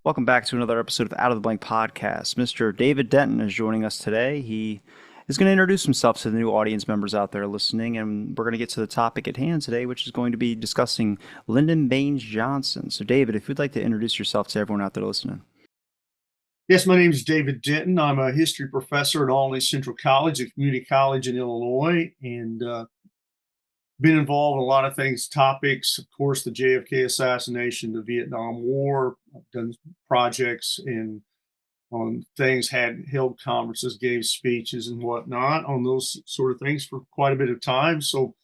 Welcome back to another episode of Out of the Blank Podcast. Mr. David Denton is joining us today. He is going to introduce himself to the new audience members out there listening, and we're going to get to the topic at hand today, which is going to be discussing Lyndon Baines Johnson. So, David, if you'd like to introduce yourself to everyone out there listening. Yes, my name is David Denton. I'm a history professor at Olney Central College, a community college in Illinois, and been involved in a lot of things, topics, of course, the JFK assassination, the Vietnam War. I've done projects on things, had held conferences, gave speeches and whatnot on those sort of things for quite a bit of time. So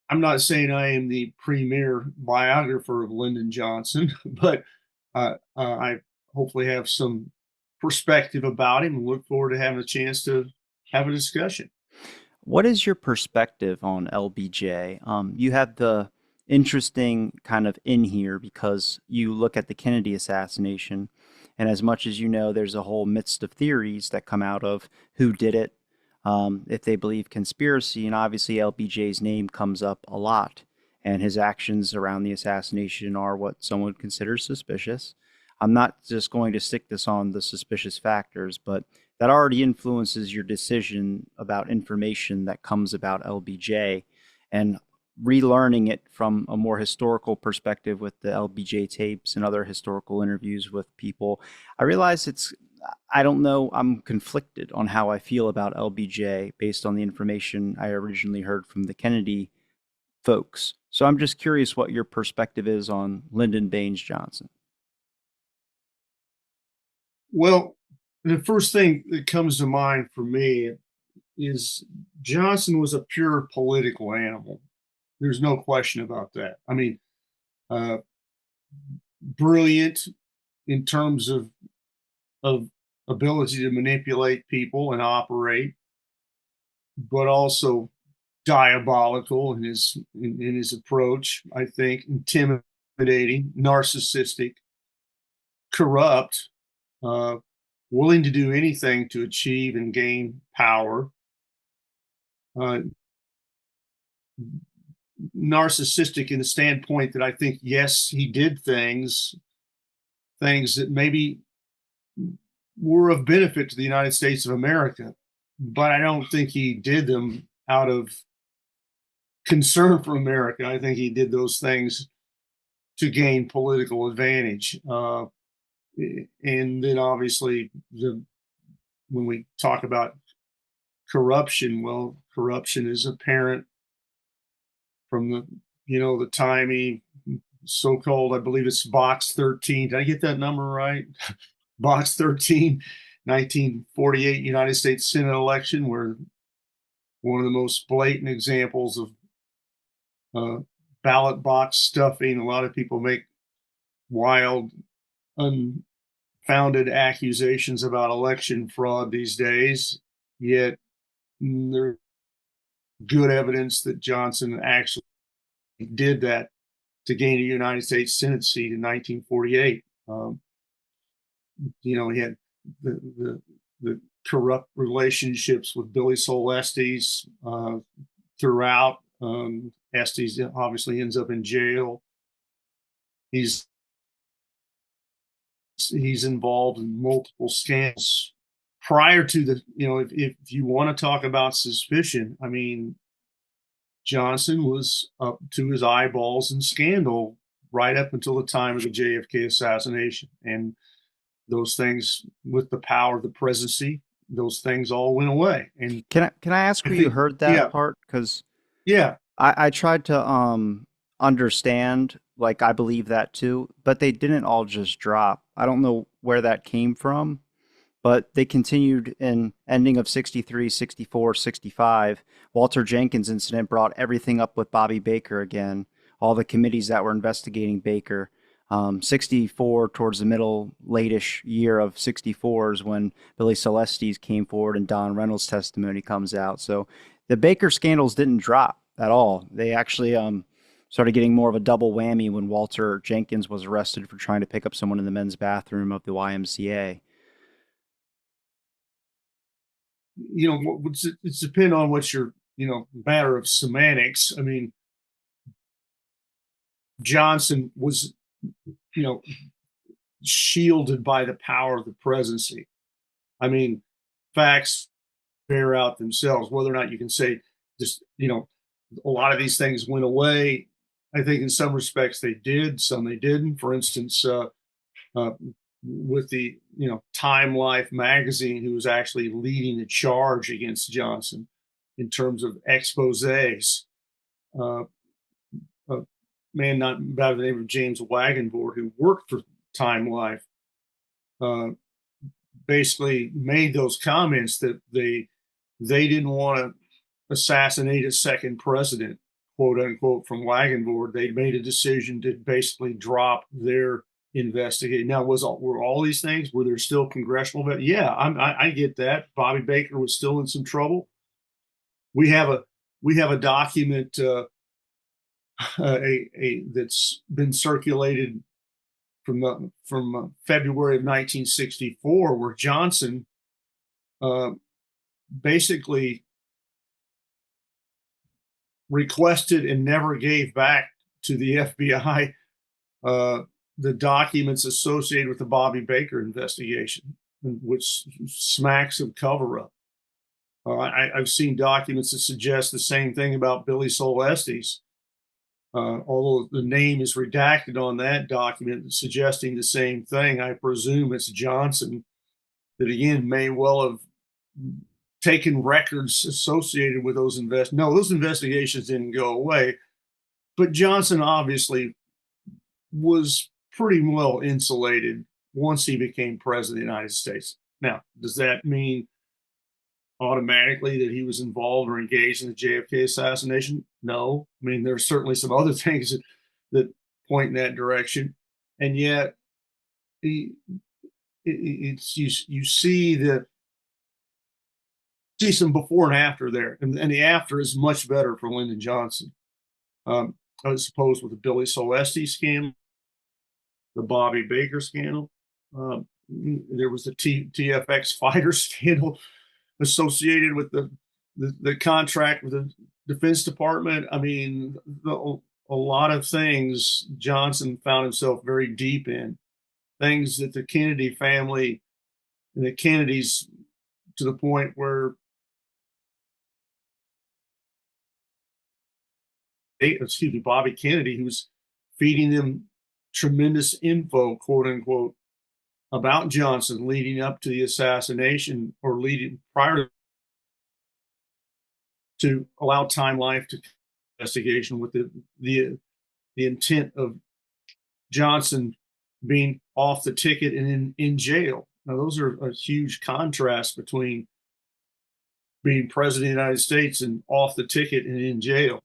I'm not saying I am the premier biographer of Lyndon Johnson, but I hopefully have some perspective about him and look forward to having a chance to have a discussion. What is your perspective on LBJ? You have the interesting kind of in here because you look at the Kennedy assassination, and as much as you know, there's a whole midst of theories that come out of who did it, if they believe conspiracy, and obviously LBJ's name comes up a lot, and his actions around the assassination are what someone considers suspicious. I'm not just going to stick this on the suspicious factors, but that already influences your decision about information that comes about LBJ, and relearning it from a more historical perspective with the LBJ tapes and other historical interviews with people. I realize I don't know, I'm conflicted on how I feel about LBJ based on the information I originally heard from the Kennedy folks. So I'm just curious what your perspective is on Lyndon Baines Johnson. Well, the first thing that comes to mind for me is Johnson was a pure political animal. There's no question about that. I mean, uh, brilliant in terms of ability to manipulate people and operate, but also diabolical in his approach. I think intimidating, narcissistic, corrupt, uh, willing to do anything to achieve and gain power. Uh, Narcissistic in the standpoint that I think, yes, he did things that maybe were of benefit to the United States of America, but I don't think he did them out of concern for America. I think he did those things to gain political advantage. And then obviously when we talk about corruption, well, corruption is apparent from the time he so-called, I believe it's box 13. Did I get that number right? Box 13, 1948 United States Senate election, where one of the most blatant examples of uh, ballot box stuffing. A lot of people make wild, unfounded accusations about election fraud these days, yet there's good evidence that Johnson actually did that to gain a United States Senate seat in 1948. He had the corrupt relationships with Billy Sol Estes throughout. Estes obviously ends up in jail. He's he's involved in multiple scandals prior to if you want to talk about suspicion, I mean, Johnson was up to his eyeballs in scandal right up until the time of the JFK assassination. And those things, with the power of the presidency, those things all went away. And Can I ask I where you think, heard that yeah, part? Because yeah, I tried to understand, like I believe that too, but they didn't all just drop. I don't know where that came from, but they continued in ending of 63, 64, 65. Walter Jenkins incident brought everything up with Bobby Baker again, all the committees that were investigating Baker. 64 towards the middle, late-ish year of 64 is when Billy Celestes came forward and Don Reynolds' testimony comes out. So the Baker scandals didn't drop at all. They actually started getting more of a double whammy when Walter Jenkins was arrested for trying to pick up someone in the men's bathroom of the YMCA. it's depend on what your matter of semantics. I mean, Johnson was, you know, shielded by the power of the presidency. I mean, facts bear out themselves. Whether or not you can say just, a lot of these things went away. I think in some respects they did, some they didn't. For instance, uh, with the Time Life magazine, who was actually leading the charge against Johnson in terms of exposés. Uh, a man not by the name of James Wagenborg, who worked for Time Life, uh, basically made those comments that they didn't want to assassinate a second president, quote unquote, from Wagenborg. They made a decision to basically drop their investigation. Now, were all these things? Were there still congressional? Yeah, I get that. Bobby Baker was still in some trouble. We have a document that's been circulated from February of 1964, where Johnson uh, basically requested and never gave back to the FBI uh, the documents associated with the Bobby Baker investigation, which smacks of cover up. I've seen documents that suggest the same thing about Billy Sol Estes, although the name is redacted on that document, suggesting the same thing. I presume it's Johnson that, again, may well have taken records associated with those No, those investigations didn't go away, but Johnson obviously was pretty well insulated once he became president of the United States. Now, does that mean automatically that he was involved or engaged in the JFK assassination? No. I mean, there's certainly some other things that point in that direction, and yet he, it's you see that see some before and after there, and the after is much better for Lyndon Johnson. I suppose with the Billy Solesti scandal, the Bobby Baker scandal, there was the TFX fighter scandal associated with the contract with the Defense Department. I mean, a lot of things Johnson found himself very deep in, things that the Kennedy family and the Kennedys, to the point where Bobby Kennedy, who's feeding them tremendous info, quote unquote, about Johnson leading up to the assassination or leading prior to allow Time Life to investigation with the intent of Johnson being off the ticket and in jail. Now, those are a huge contrast between being president of the United States and off the ticket and in jail.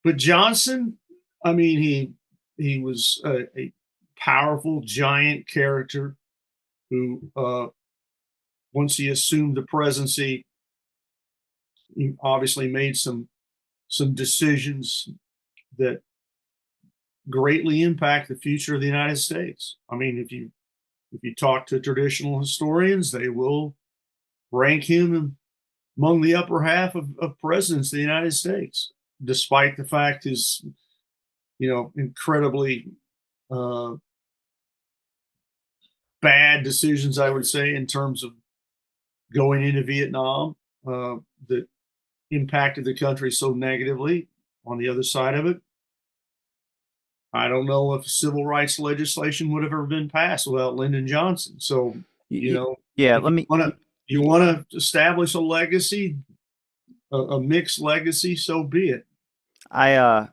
But Johnson, I mean, he was a powerful, giant character who, once he assumed the presidency, he obviously made some decisions that greatly impact the future of the United States. I mean, if you talk to traditional historians, they will rank him among the upper half of presidents of the United States, despite the fact his incredibly uh, bad decisions, I would say, in terms of going into Vietnam, that impacted the country so negatively. On the other side of it, I don't know if civil rights legislation would have ever been passed without Lyndon Johnson. So, Yeah, if let me. you want to establish a legacy, a mixed legacy, so be it. I uh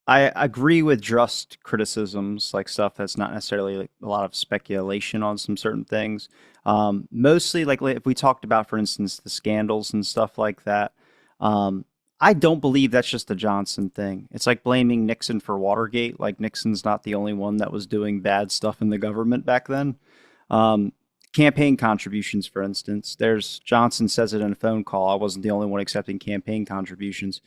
I agree with just criticisms, like stuff that's not necessarily like a lot of speculation on some certain things. Mostly, like if we talked about, for instance, the scandals and stuff like that. Um, I don't believe that's just a Johnson thing. It's like blaming Nixon for Watergate. Like Nixon's not the only one that was doing bad stuff in the government back then. Um, Campaign contributions, for instance. There's Johnson says it in a phone call. I wasn't the only one accepting campaign contributions,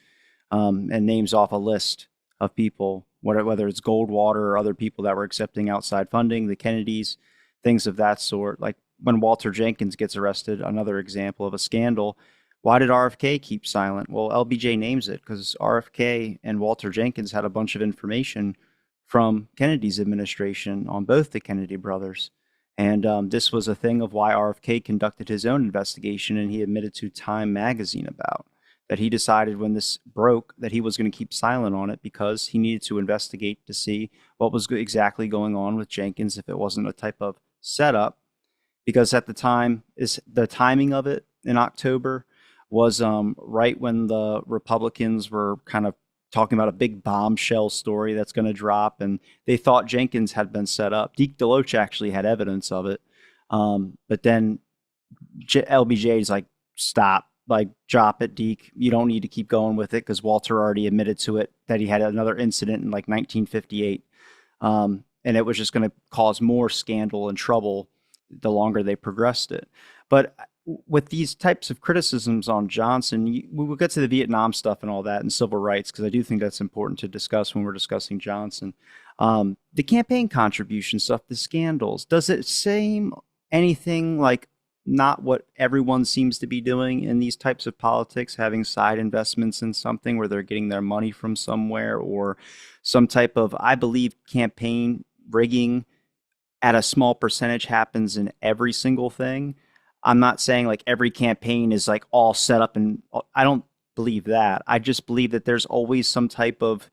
and names off a list of people, whether it's Goldwater or other people that were accepting outside funding, the Kennedys, things of that sort. Like when Walter Jenkins gets arrested, another example of a scandal. Why did RFK keep silent? Well, LBJ names it because RFK and Walter Jenkins had a bunch of information from Kennedy's administration on both the Kennedy brothers. And this was a thing of why RFK conducted his own investigation, and he admitted to Time magazine about that he decided when this broke that he was going to keep silent on it because he needed to investigate to see what was exactly going on with Jenkins if it wasn't a type of setup. Because at the time, is the timing of it in October was right when the Republicans were kind of talking about a big bombshell story that's going to drop, and they thought Jenkins had been set up. Deke DeLoach actually had evidence of it, but then LBJ is like, "Stop, like drop it, Deke. You don't need to keep going with it because Walter already admitted to it that he had another incident in like 1958, and it was just going to cause more scandal and trouble the longer they progressed it." But with these types of criticisms on Johnson, we will get to the Vietnam stuff and all that and civil rights because I do think that's important to discuss when we're discussing Johnson. The campaign contribution stuff, the scandals, does it seem anything like not what everyone seems to be doing in these types of politics, having side investments in something where they're getting their money from somewhere, or some type of, I believe, campaign rigging at a small percentage happens in every single thing. I'm not saying like every campaign is like all set up, and I don't believe that. I just believe that there's always some type of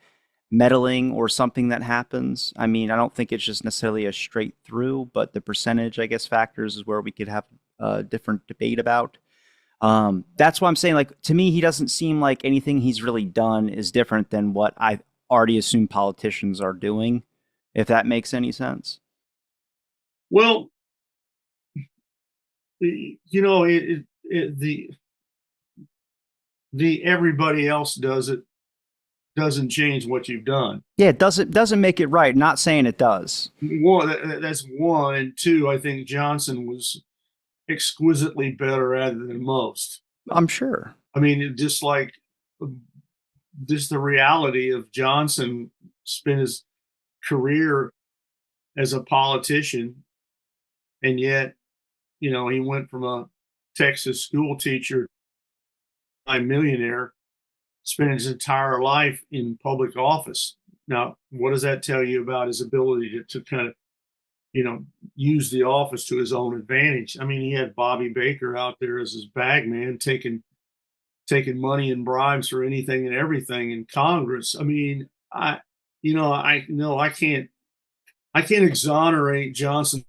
meddling or something that happens. I mean, I don't think it's just necessarily a straight through, but the percentage, I guess, factors is where we could have a different debate about. That's why I'm saying, like, to me, he doesn't seem like anything he's really done is different than what I already assume politicians are doing, if that makes any sense. Well, you know, the everybody else does it doesn't change what you've done. Yeah, it doesn't make it right. Not saying it does. One, that's one, and two, I think Johnson was exquisitely better at it than most. I'm sure. I mean, just like just the reality of Johnson spent his career as a politician, and yet, you know, he went from a Texas school teacher, a millionaire, spent his entire life in public office. Now, what does that tell you about his ability to kind of, you know, use the office to his own advantage? I mean, he had Bobby Baker out there as his bag man, taking money and bribes for anything and everything in Congress. I mean, I can't exonerate Johnson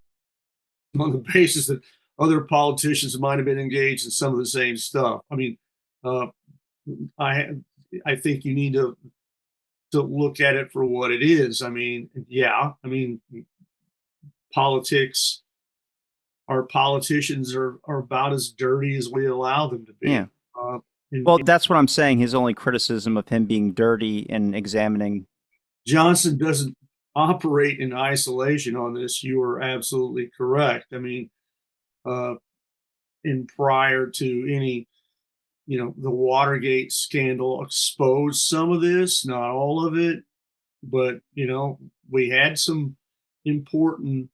on the basis that other politicians might have been engaged in some of the same stuff. I mean, uh, I I think you need to look at it for what it is. I mean, yeah, I mean, politics, our politicians are about as dirty as we allow them to Yeah. be. Uh, and, Well, and that's what I'm saying. His only criticism of him being dirty and examining. Johnson doesn't operate in isolation on this. You are absolutely correct. I mean, uh, and prior to any, you know, the Watergate scandal exposed some of this, not all of it, but, you know, we had some important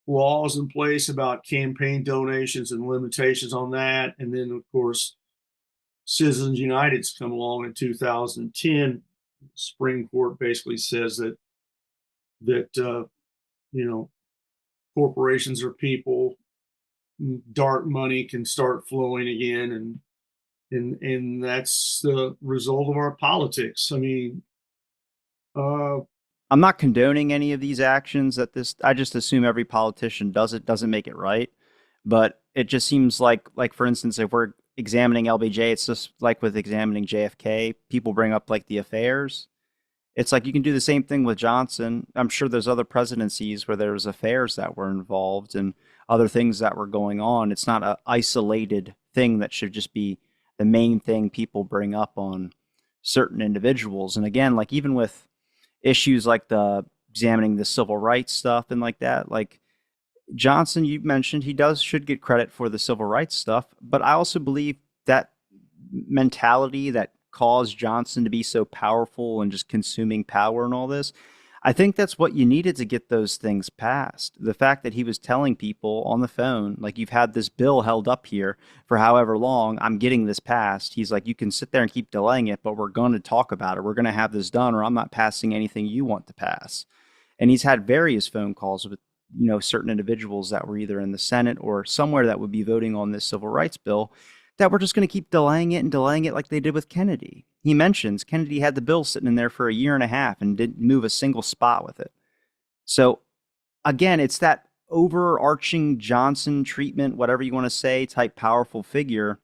laws in place about campaign donations and limitations on that. And then, of course, Citizens United's come along in 2010. The Supreme Court basically says that you know, corporations are people, dark money can start flowing again, and that's the result of our politics. I mean, uh, I'm not condoning any of these actions that this. I just assume every politician does it. Doesn't make it right, but it just seems like for instance, if we're examining LBJ, it's just like with examining JFK. People bring up like the affairs. It's like you can do the same thing with Johnson. I'm sure there's other presidencies where there was affairs that were involved and other things that were going on. It's not an isolated thing that should just be the main thing people bring up on certain individuals. And again, like even with issues like the examining the civil rights stuff and like that, like Johnson, you mentioned he does should get credit for the civil rights stuff, but I also believe that mentality that caused Johnson to be so powerful and just consuming power and all this, I think that's what you needed to get those things passed. The fact that he was telling people on the phone, like, you've had this bill held up here for however long, I'm getting this passed. He's like, you can sit there and keep delaying it, but we're going to talk about it. We're going to have this done, or I'm not passing anything you want to pass. And he's had various phone calls with, certain individuals that were either in the Senate or somewhere that would be voting on this civil rights bill that we're just going to keep delaying it and delaying it like they did with Kennedy. He mentions Kennedy had the bill sitting in there for a year and a half and didn't move a single spot with it. So again, it's that overarching Johnson treatment, whatever you want to say, type powerful figure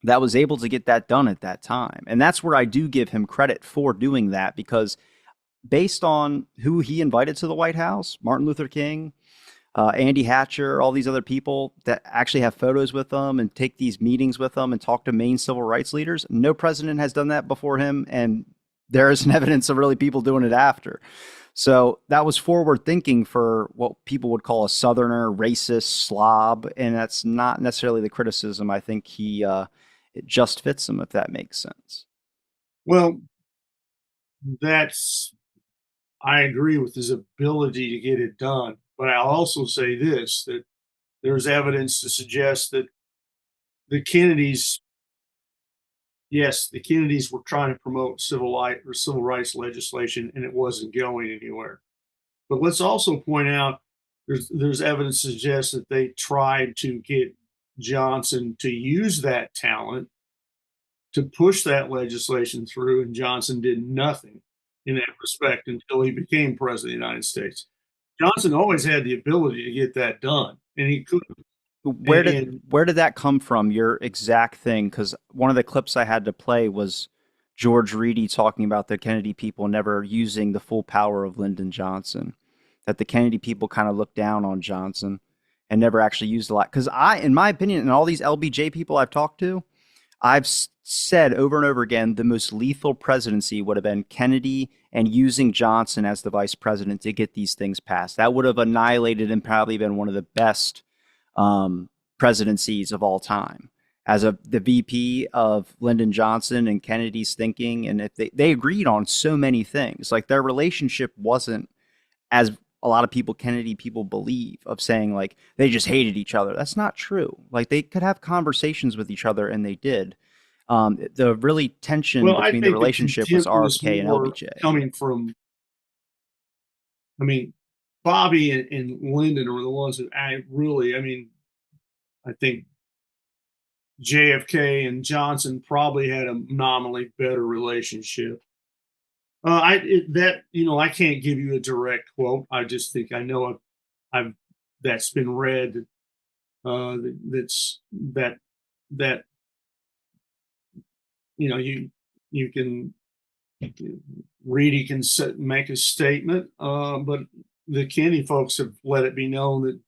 that was able to get that done at that time. And that's where I do give him credit for doing that, because based on who he invited to the White House, Martin Luther King, Andy Hatcher, all these other people that actually have photos with them and take these meetings with them and talk to main civil rights leaders. No president has done that before him, and there is an evidence of really people doing it after. So that was forward thinking for what people would call a Southerner, racist, slob, and that's not necessarily the criticism. I think it just fits him, if that makes sense. Well, I agree with his ability to get it done. But I'll also say this, that there's evidence to suggest that the Kennedys, yes, the Kennedys were trying to promote civil rights legislation, and it wasn't going anywhere. But let's also point out there's evidence to suggest that they tried to get Johnson to use that talent to push that legislation through, and Johnson did nothing in that respect until he became president of the United States. Johnson always had the ability to get that done, and he could. Where did that come from? Your exact thing, because one of the clips I had to play was George Reedy talking about the Kennedy people never using the full power of Lyndon Johnson. That the Kennedy people kind of looked down on Johnson and never actually used a lot. Because in my opinion, and all these LBJ people I've talked to, I've said over and over again, the most lethal presidency would have been Kennedy and using Johnson as the vice president to get these things passed. That would have annihilated and probably been one of the best presidencies of all time. As the VP of Lyndon Johnson and Kennedy's thinking, and if they agreed on so many things, like their relationship wasn't as a lot of Kennedy people believe, of saying like they just hated each other. That's not true. Like they could have conversations with each other, and they did. The really tension between the relationship was RFK and LBJ. Coming from, I mean, Bobby and Lyndon were the ones that I think JFK and Johnson probably had a nominally better relationship. I can't give you a direct quote. I just think I know I've that's been read. That you can read. He can make a statement, but the Kennedy folks have let it be known that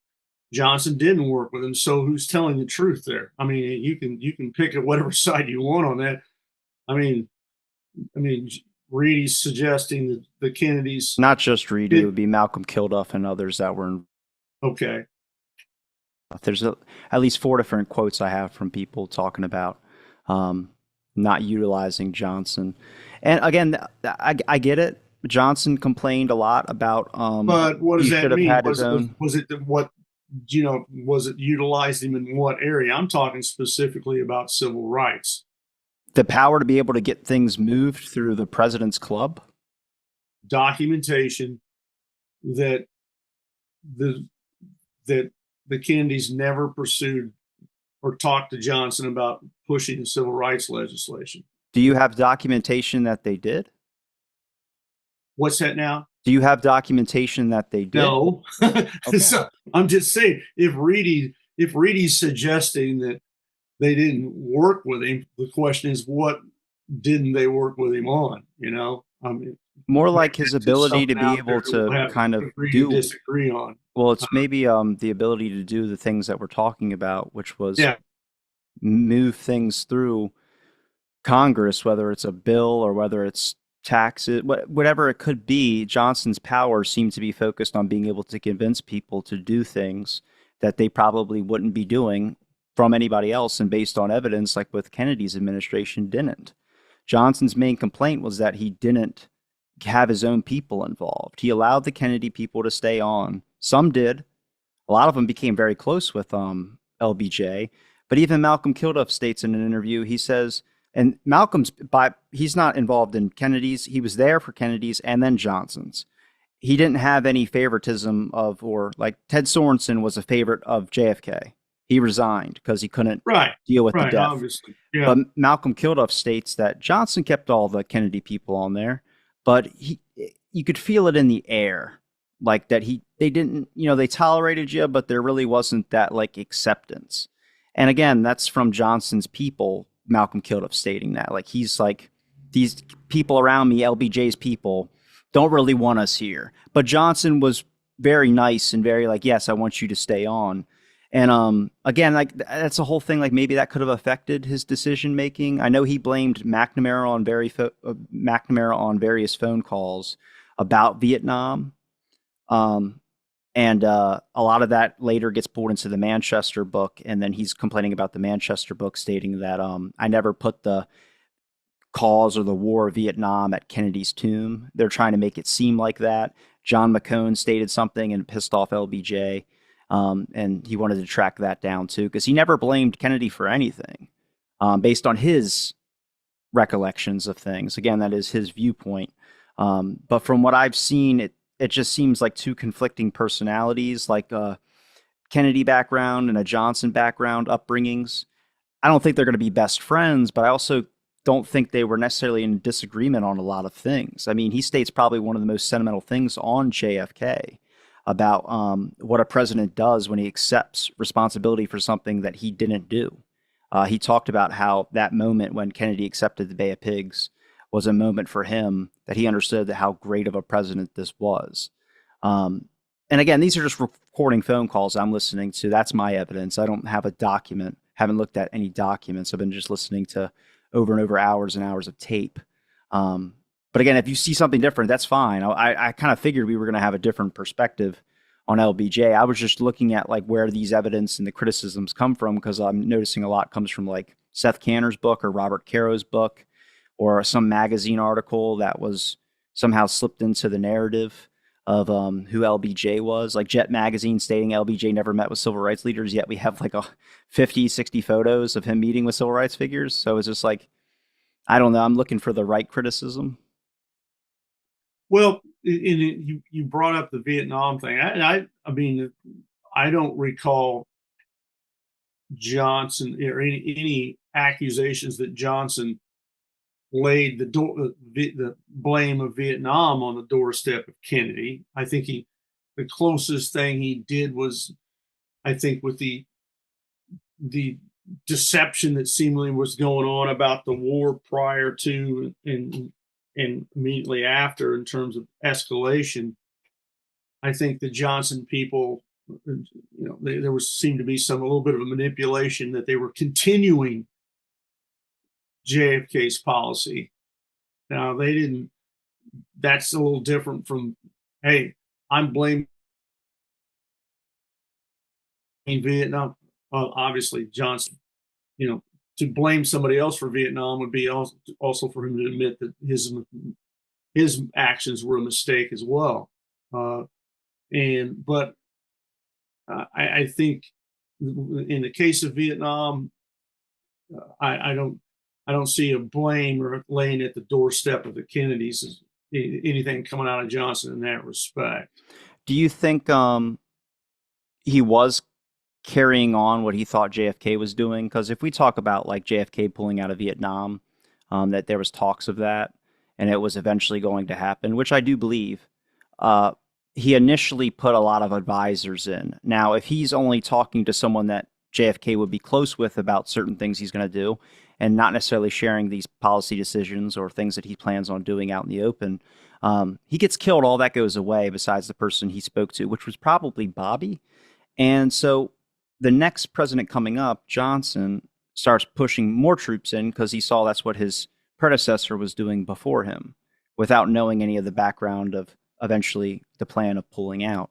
Johnson didn't work with him. So who's telling the truth there? I mean, you can pick at whatever side you want on that. I mean, Reedy's suggesting that the Kennedys, not just Reedy, it would be Malcolm Kilduff and others that were okay. There's at least 4 different quotes I have from people talking about not utilizing Johnson. And again, I get it. Johnson complained a lot about. But what does that mean? Was it utilized him in what area? I'm talking specifically about civil rights. The power to be able to get things moved through the president's club. Documentation that the Kennedys never pursued or talked to Johnson about pushing the civil rights legislation. Do you have documentation that they did? What's that now? Do you have documentation that they did? No. Okay. So I'm just saying, if Reedy's suggesting that they didn't work with him, the question is, what didn't they work with him on? More like his ability to be able to kind of disagree on. Well, it's maybe the ability to do the things that we're talking about, which was move things through Congress, whether it's a bill or whether it's taxes, whatever it could be. Johnson's power seemed to be focused on being able to convince people to do things that they probably wouldn't be doing from anybody else, and based on evidence, like with Kennedy's administration, didn't. Johnson's main complaint was that he didn't have his own people involved. He allowed the Kennedy people to stay on. Some did. A lot of them became very close with LBJ. But even Malcolm Kilduff states in an interview, he says, and he's not involved in Kennedy's. He was there for Kennedy's and then Johnson's. He didn't have any favoritism of, or like Ted Sorensen was a favorite of JFK. He resigned because he couldn't Right. deal with the Right. death. Obviously. Yeah. But Malcolm Kilduff states that Johnson kept all the Kennedy people on there, but you could feel it in the air, like that they didn't, they tolerated you, but there really wasn't that like acceptance. And again, that's from Johnson's people. Malcolm Kilduff stating that, like he's like, these people around me, LBJ's people, don't really want us here. But Johnson was very nice and very like, yes, I want you to stay on. And again, like that's a whole thing. Like maybe that could have affected his decision making. I know he blamed McNamara on various phone calls about Vietnam, and a lot of that later gets pulled into the Manchester book. And then he's complaining about the Manchester book, stating that I never put the cause or the war of Vietnam at Kennedy's tomb. They're trying to make it seem like that. John McCone stated something and pissed off LBJ. And he wanted to track that down too, because he never blamed Kennedy for anything, based on his recollections of things. Again, that is his viewpoint. But from what I've seen, it just seems like two conflicting personalities, like a Kennedy background and a Johnson background upbringings. I don't think they're going to be best friends, but I also don't think they were necessarily in disagreement on a lot of things. I mean, he states probably one of the most sentimental things on JFK about what a president does when he accepts responsibility for something that he didn't do. He talked about how that moment when Kennedy accepted the Bay of Pigs was a moment for him that he understood that how great of a president this was. And again, these are just recording phone calls I'm listening to. That's my evidence. I don't have a document, haven't looked at any documents. I've been just listening to over and over hours and hours of tape. But again, if you see something different, that's fine. I kind of figured we were going to have a different perspective on LBJ. I was just looking at like where these evidence and the criticisms come from, because I'm noticing a lot comes from like Seth Kanner's book or Robert Caro's book or some magazine article that was somehow slipped into the narrative of who LBJ was. Like Jet Magazine stating LBJ never met with civil rights leaders, yet we have like 50, 60 photos of him meeting with civil rights figures. So it's just like, I don't know. I'm looking for the right criticism. Well, you brought up the Vietnam thing. I mean, I don't recall Johnson or any accusations that Johnson laid the blame of Vietnam on the doorstep of Kennedy. I think the closest thing he did was, I think, with the deception that seemingly was going on about the war prior to and immediately after in terms of escalation. I think the Johnson people, there was seemed to be a little bit of a manipulation that they were continuing JFK's policy. Now they didn't. That's a little different from, hey, I'm blaming Vietnam. Well, obviously Johnson, to blame somebody else for Vietnam would be also for him to admit that his actions were a mistake as well. But I think in the case of Vietnam, I don't see a blame or laying at the doorstep of the Kennedys as anything coming out of Johnson in that respect. Do you think he was carrying on what he thought JFK was doing? Because if we talk about like JFK pulling out of Vietnam, that there was talks of that, and it was eventually going to happen, which I do believe. He initially put a lot of advisors in. Now, if he's only talking to someone that JFK would be close with about certain things he's going to do, and not necessarily sharing these policy decisions or things that he plans on doing out in the open, he gets killed. All that goes away besides the person he spoke to, which was probably Bobby. And so the next president coming up, Johnson, starts pushing more troops in because he saw that's what his predecessor was doing before him, without knowing any of the background of eventually the plan of pulling out.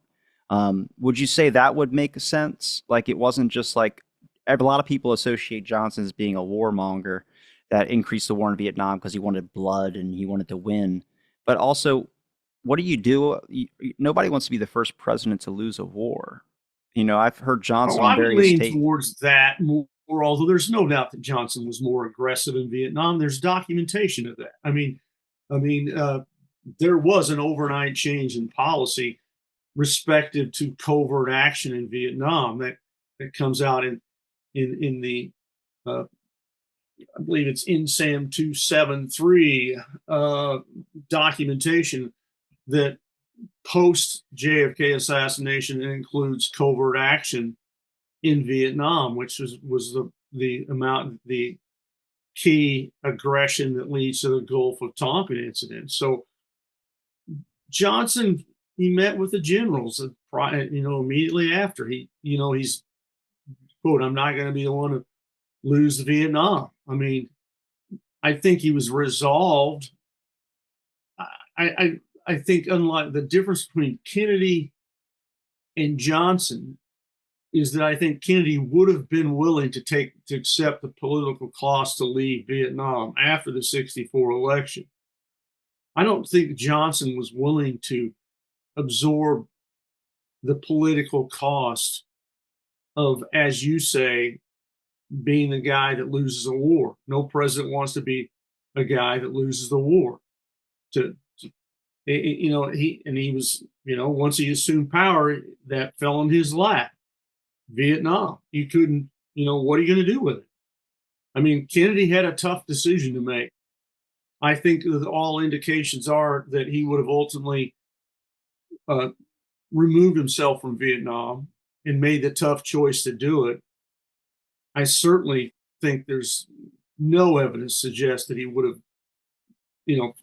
Would you say that would make sense? Like it wasn't just like a lot of people associate Johnson as being a warmonger that increased the war in Vietnam because he wanted blood and he wanted to win. But also, what do you do? Nobody wants to be the first president to lose a war. I've heard Oh, Johnson on I would various lean tapes. towards that more, although there's no doubt that Johnson was more aggressive in Vietnam. There's documentation of that. There was an overnight change in policy respective to covert action in Vietnam that comes out in the uh, I believe it's INSAM 273 documentation that post JFK assassination includes covert action in Vietnam, which was the key aggression that leads to the Gulf of Tonkin incident. So Johnson, he met with the generals, immediately after he's quote, "I'm not going to be the one to lose Vietnam." I mean, I think he was resolved. I I, I think unlike the difference between Kennedy and Johnson is that I think Kennedy would have been willing to accept the political cost to leave Vietnam after the '64 election. I don't think Johnson was willing to absorb the political cost of, as you say, being the guy that loses a war. No president wants to be a guy that loses the war. To he was once he assumed power, that fell in his lap. Vietnam, you couldn't. What are you going to do with it? I mean, Kennedy had a tough decision to make. I think that all indications are that he would have ultimately uh, removed himself from Vietnam and made the tough choice to do it. I certainly think there's no evidence suggests that he would have,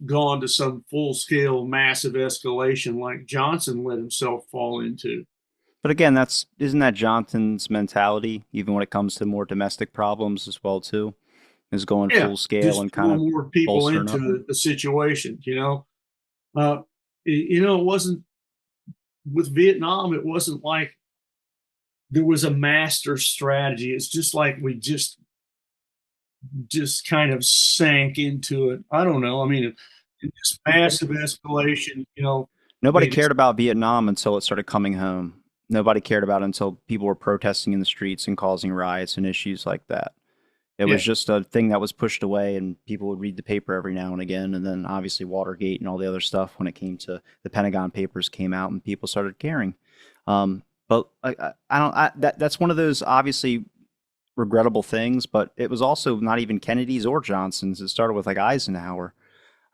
gone to some full scale, massive escalation like Johnson let himself fall into. But again, that's isn't that Johnson's mentality, even when it comes to more domestic problems as well too, is going Yeah, full scale just and kind pull of more people bolstering up. into the situation. Uh, it wasn't with Vietnam. It wasn't like there was a master strategy. It's just like we just kind of sank into it. I don't know. I mean, this massive escalation. Nobody Made it. cared about Vietnam until it started coming home. Nobody cared about it until people were protesting in the streets and causing riots and issues like that. It was Yeah, just a thing that was pushed away, and people would read the paper every now and again. And then obviously Watergate and all the other stuff when it came to the Pentagon Papers came out, and people started caring. But I don't. That's one of those obviously regrettable things. But it was also not even Kennedy's or Johnson's. It started with like Eisenhower,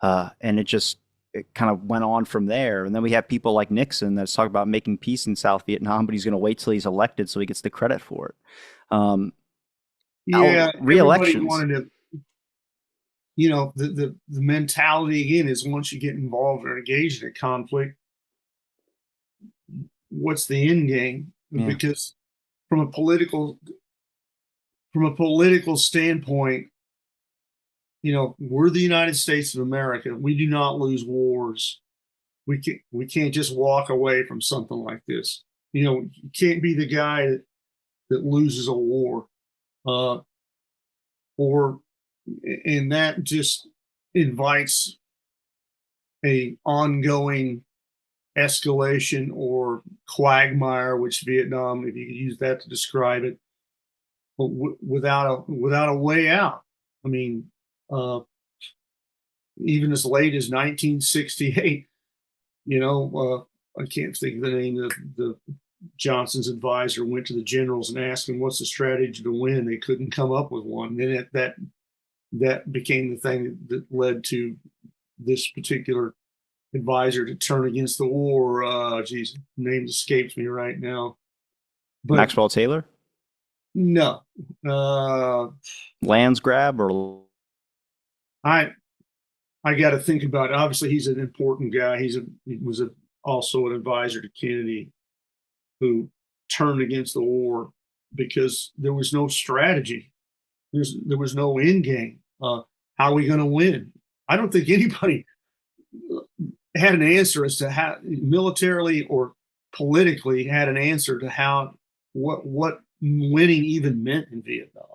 and it kind of went on from there. And then we have people like Nixon that's talking about making peace in South Vietnam, but he's going to wait till he's elected so he gets the credit for it. Um, yeah. Everybody Re-elections. wanted to. The mentality again is once you get involved or engaged in a conflict, what's the end game? Yeah. Because from a political from a political standpoint, we're the United States of America. We do not lose wars. We can't just walk away from something like this. You can't be the guy that loses a war, uh, or and that just invites a ongoing escalation or quagmire, which Vietnam, if you could use that to describe it, but without a way out. I mean, uh, even as late as 1968, I can't think of the name of the Johnson's advisor went to the generals and asked them what's the strategy to win. They couldn't come up with one. Then that became the thing that led to this particular advisor to turn against the war. Geez, name escapes me right now. But Maxwell Taylor, no, uh, lands grab, or I I got to think about it. Obviously, he's an important guy. He was also an advisor to Kennedy, who turned against the war because there was no strategy. There was no end game. How are we going to win? I don't think anybody had an answer as to how militarily or politically had an answer to how what winning even meant in Vietnam.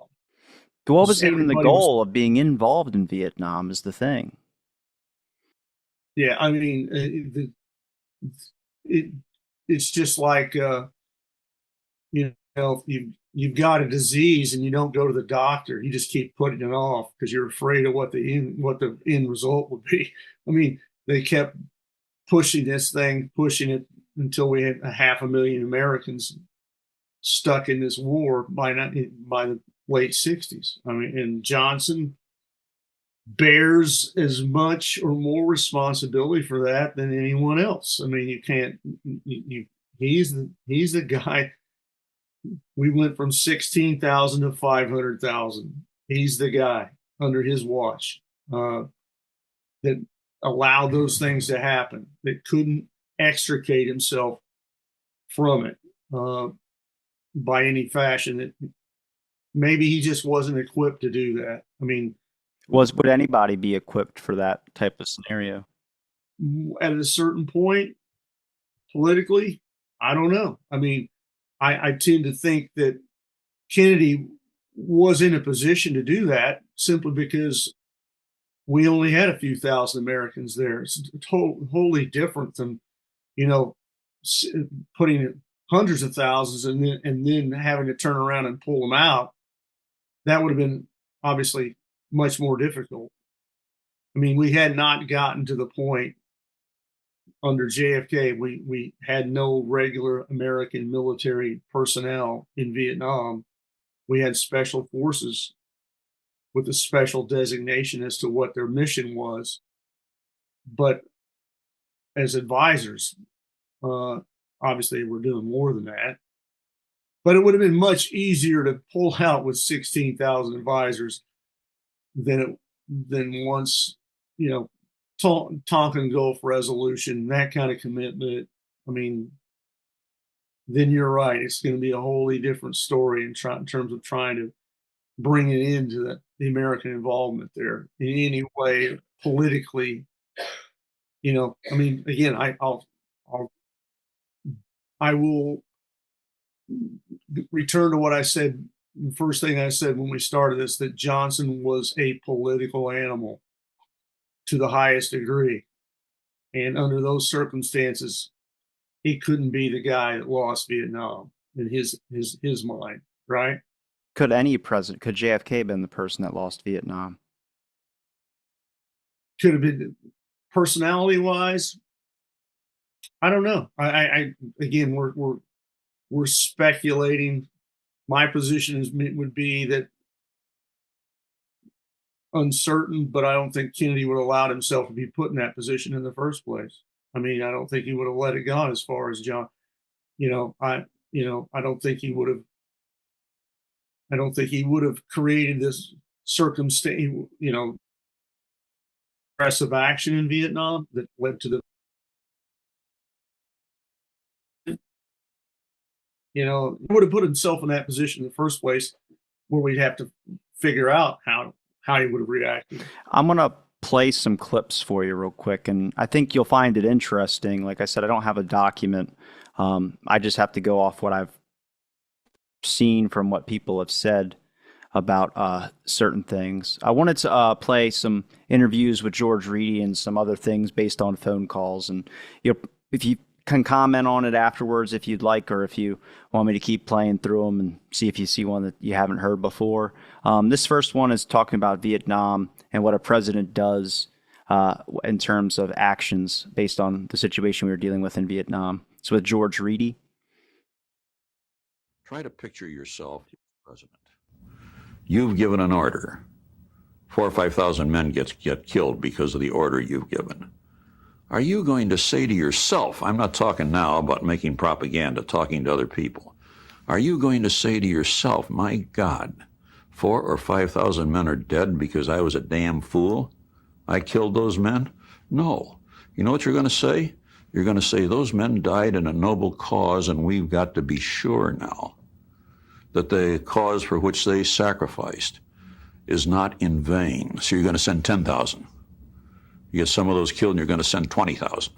what Just was even the everybody was goal of being involved in Vietnam is the thing. Yeah, I mean, it it's just like you've got a disease and you don't go to the doctor. You just keep putting it off because you're afraid of what the end result would be. I mean, they kept pushing this thing, pushing it until we had 500,000 Americans stuck in this war by the late 60s. I mean, and Johnson bears as much or more responsibility for that than anyone else. I mean, you can't. He's the guy. We went from 16,000 to 500,000. He's the guy under his watch that allowed those things to happen. That couldn't extricate himself from it by any fashion. That maybe he just wasn't equipped to do that. I mean, Would anybody be equipped for that type of scenario? at a certain point, politically, I don't know. I mean, I tend to think that Kennedy was in a position to do that simply because we only had a few thousand Americans there. It's wholly different than, you know, putting hundreds of thousands and then having to turn around and pull them out. That would have been obviously much more difficult. I mean, we had not gotten to the point under JFK. We had no regular American military personnel in Vietnam. We had special forces with a special designation as to what their mission was. But as advisors, uh, obviously, we're doing more than that. But it would have been much easier to pull out with 16,000 advisors than once, you know, Tonkin Gulf resolution, that kind of commitment. I mean, then you're right. It's going to be a wholly different story in terms of trying to bring it into the American involvement there in any way politically. I mean, again, I'll I will return to what I said. The first thing I said when we started this, that Johnson was a political animal to the highest degree, and under those circumstances, he couldn't be the guy that lost Vietnam in his mind, right? Could JFK have been the person that lost Vietnam? Could have been personality wise. I don't know. I again, we're speculating. My position would be that uncertain, but I don't think Kennedy would have allowed himself to be put in that position in the first place. I mean, I don't think he would have let it go as far as John. I don't think he would have. I don't think he would have created this circumstance. Aggressive action in Vietnam that led to the. He would have put himself in that position in the first place, where we'd have to figure out how he would have reacted. I'm gonna play some clips for you real quick, and I think you'll find it interesting. Like I said, I don't have a document. I just have to go off what I've seen from what people have said about certain things. I wanted to play some interviews with George Reedy and some other things based on phone calls, and if you can comment on it afterwards if you'd like, or if you want me to keep playing through them and see if you see one that you haven't heard before. This first one is talking about Vietnam and what a president does in terms of actions based on the situation we were dealing with in Vietnam. It's with George Reedy. Try to picture yourself president. You've given an order. 4,000 or 5,000 men get killed because of the order you've given. Are you going to say to yourself, I'm not talking now about making propaganda, talking to other people. Are you going to say to yourself, my God, 4,000 or 5,000 men are dead because I was a damn fool? I killed those men? No. You know what you're going to say? You're going to say those men died in a noble cause, and we've got to be sure now that the cause for which they sacrificed is not in vain. So you're going to send 10,000. You get some of those killed, and you're going to send 20,000.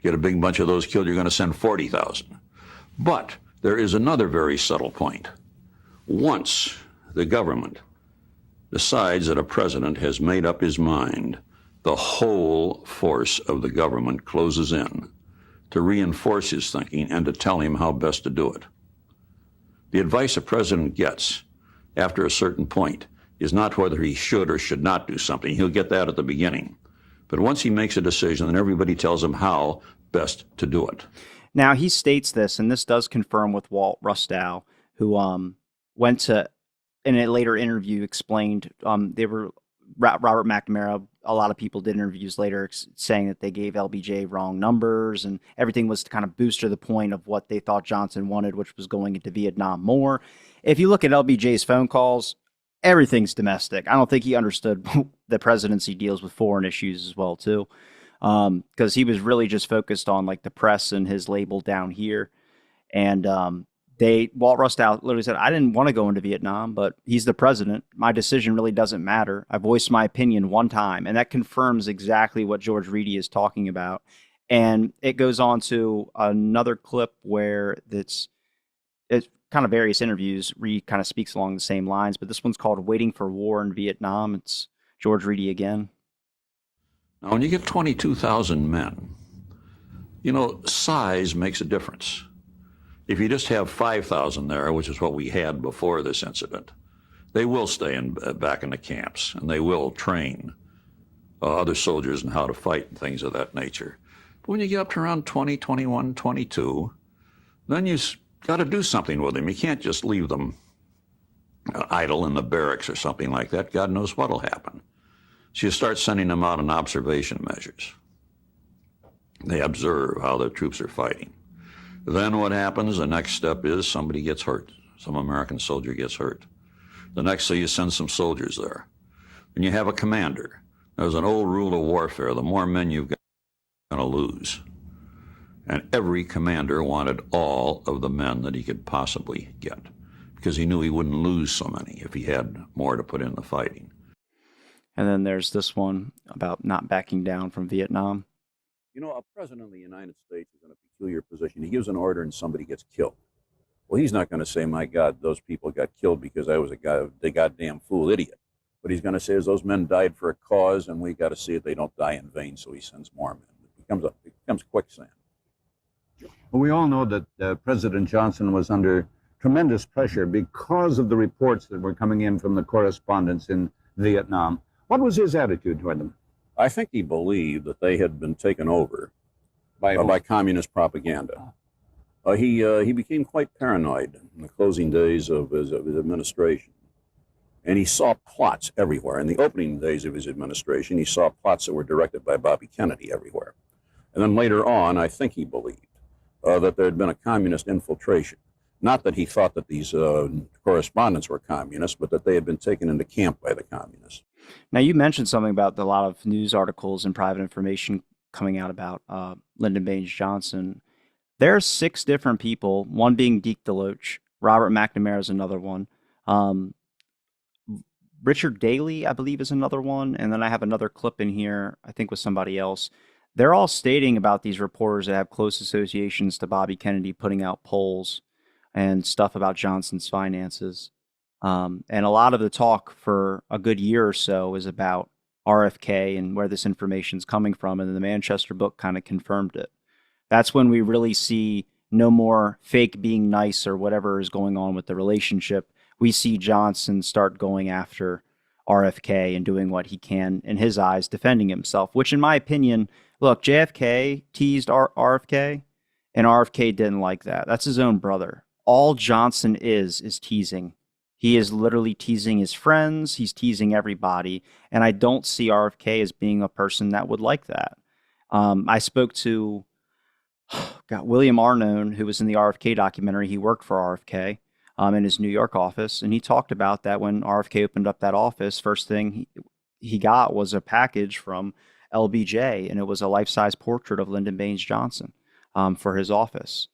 Get a big bunch of those killed, you're going to send 40,000. But there is another very subtle point. Once the government decides that a president has made up his mind the whole force of the government closes in to reinforce his thinking and to tell him how best to do it. The advice a president gets after a certain point is not whether he should or should not do something. He'll get that at the beginning. But once he makes a decision, then everybody tells him how best to do it. Now, he states this, and this does confirm with Walt Rustow, who went to, in a later interview, explained Robert McNamara, a lot of people did interviews later saying that they gave LBJ wrong numbers and everything was to kind of boost to the point of what they thought Johnson wanted, which was going into Vietnam more. If you look at LBJ's phone calls, everything's domestic. I don't think he understood the presidency deals with foreign issues as well, too, because he was really just focused on like the press and his label down here. And Walt Rustow literally said, I didn't want to go into Vietnam, but he's the president. My decision really doesn't matter. I voiced my opinion one time. And that confirms exactly what George Reedy is talking about. And it goes on to another clip where it's kind of various interviews. Reed kind of speaks along the same lines, but this one's called Waiting for War in Vietnam. It's George Reedy again. Now, when you get 22,000 men, size makes a difference. If you just have 5,000 there, which is what we had before this incident, they will stay back in the camps, and they will train other soldiers in how to fight and things of that nature. But when you get up to around 20, 21, 22, then you got to do something with them. You can't just leave them idle in the barracks or something like that. God knows what'll happen. So you start sending them out on observation measures. They observe how the troops are fighting. Then what happens, the next step is somebody gets hurt. Some American soldier gets hurt. The next thing you send some soldiers there. And you have a commander. There's an old rule of warfare. The more men you've got, you're going to lose. And every commander wanted all of the men that he could possibly get because he knew he wouldn't lose so many if he had more to put in the fighting. And then there's this one about not backing down from Vietnam. A president of the United States is in a peculiar position. He gives an order and somebody gets killed. Well, he's not going to say, my God, those people got killed because I was the goddamn fool idiot. What he's going to say is those men died for a cause and we got to see that they don't die in vain, so he sends more men. It becomes quicksand. Well, we all know that President Johnson was under tremendous pressure because of the reports that were coming in from the correspondents in Vietnam. What was his attitude toward them? I think he believed that they had been taken over by communist propaganda. He became quite paranoid in the closing days of his administration. And he saw plots everywhere. In the opening days of his administration, he saw plots that were directed by Bobby Kennedy everywhere. And then later on, I think he believed that there had been a communist infiltration. Not that he thought that these correspondents were communists, but that they had been taken into camp by the communists. Now, you mentioned something about a lot of news articles and private information coming out about Lyndon Baines Johnson. There's 6 different people, one being Deke DeLoach. Robert McNamara is another one. Richard Daley, I believe, is another one. And then I have another clip in here, I think with somebody else. They're all stating about these reporters that have close associations to Bobby Kennedy putting out polls and stuff about Johnson's finances. And a lot of the talk for a good year or so is about RFK and where this information is coming from. And the Manchester book kind of confirmed it. That's when we really see no more fake being nice or whatever is going on with the relationship. We see Johnson start going after RFK and doing what he can, in his eyes, defending himself, which in my opinion, look, JFK teased RFK and RFK didn't like that. That's his own brother. All Johnson is teasing. He is literally teasing his friends. He's teasing everybody. And I don't see RFK as being a person that would like that. I spoke to William Arnone, who was in the RFK documentary. He worked for RFK in his New York office. And he talked about that when RFK opened up that office, first thing he got was a package from LBJ. And it was a life-size portrait of Lyndon Baines Johnson for his office.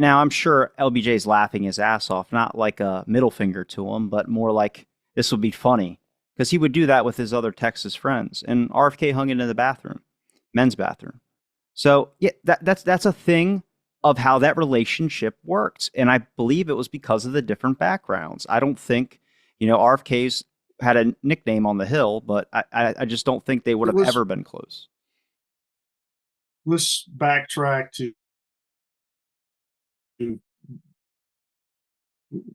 Now, I'm sure LBJ is laughing his ass off, not like a middle finger to him, but more like this will be funny, because he would do that with his other Texas friends. And RFK hung it in the bathroom, men's bathroom. So yeah, that's a thing of how that relationship worked. And I believe it was because of the different backgrounds. I don't think, RFK's had a nickname on the Hill, but I just don't think they would have ever been close. Let's backtrack to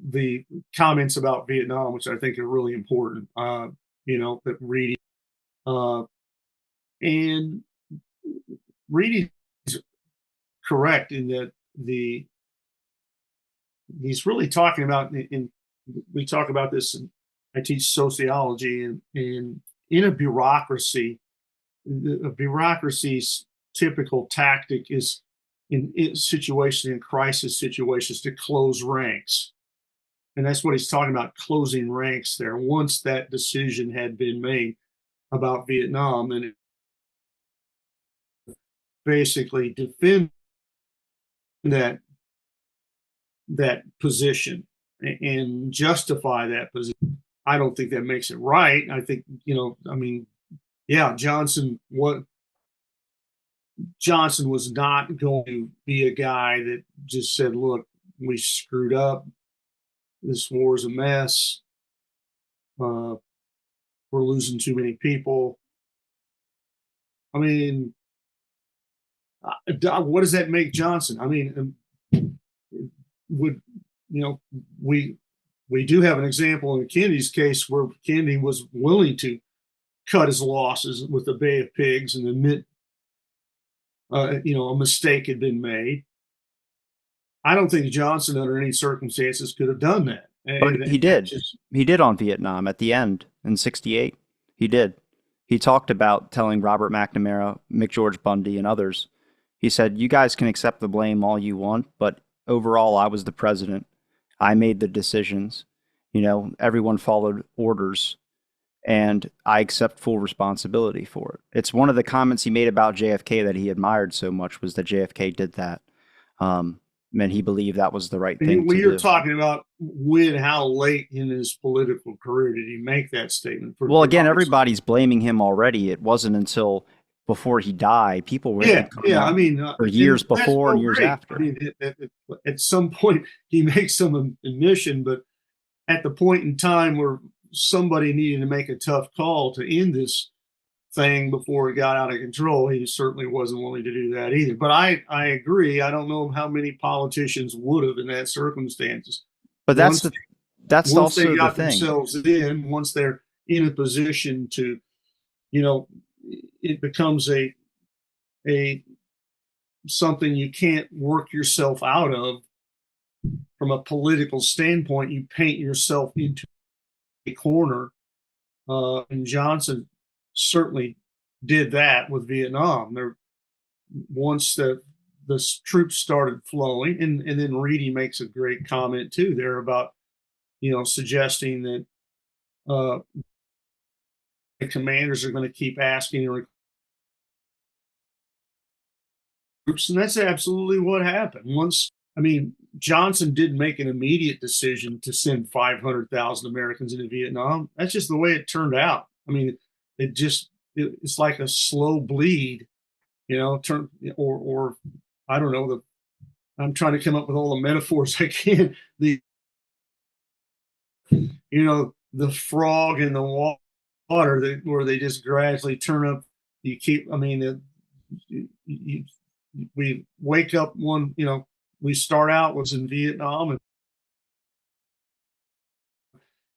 the comments about Vietnam, which I think are really important. That Reedy and Reedy's correct in that he's really talking about, and we talk about this, and I teach sociology, and in a bureaucracy, a bureaucracy's typical tactic is in situations, in crisis situations, to close ranks. And that's what he's talking about, closing ranks there. Once that decision had been made about Vietnam, and basically defend that position and justify that position. I don't think that makes it right. I think, Johnson was not going to be a guy that just said, look, we screwed up. This war is a mess. We're losing too many people. I mean, what does that make Johnson? I mean, we do have an example in Kennedy's case where Kennedy was willing to cut his losses with the Bay of Pigs and admit, a mistake had been made. I don't think Johnson, under any circumstances, could have done that. But he did. He did on Vietnam at the end in '68. He did. He talked about telling Robert McNamara, McGeorge Bundy, and others. He said, "You guys can accept the blame all you want, but overall, I was the president. I made the decisions. Everyone followed orders, and I accept full responsibility for it." It's one of the comments he made about JFK that he admired so much, was that JFK did that. And he believed that was the right thing to do. You're talking about how late in his political career did he make that statement? Well, again, everybody's blaming him already. It wasn't until before he died. People were for years before and years after. I mean, at some point he makes some admission, but at the point in time where somebody needed to make a tough call to end this thing before it got out of control, he certainly wasn't willing to do that either. But I agree. I don't know how many politicians would have in that circumstances. But that's also they got the thing. Themselves in, once they're in a position to, it becomes a something you can't work yourself out of from a political standpoint. You paint yourself into a corner, and Johnson certainly did that with Vietnam. Once the troops started flowing, and then Reedy makes a great comment too there about, suggesting that the commanders are going to keep asking groups, and that's absolutely what happened. Johnson didn't make an immediate decision to send 500,000 Americans into Vietnam. That's just the way it turned out. It's like a slow bleed, or I don't know. I'm trying to come up with all the metaphors I can. The frog in the water, where they just gradually turn up. We wake up one. We start out was in Vietnam in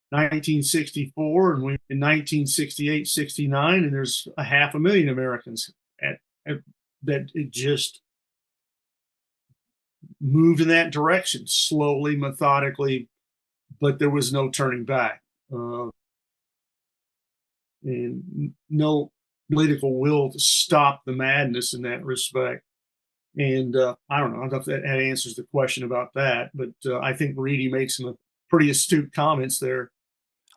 1964, and we in 1968, 69, and there's 500,000 Americans that it just moved in that direction, slowly, methodically, but there was no turning back, and no political will to stop the madness in that respect. And I don't know if that answers the question about that, but I think Reedy makes some pretty astute comments there.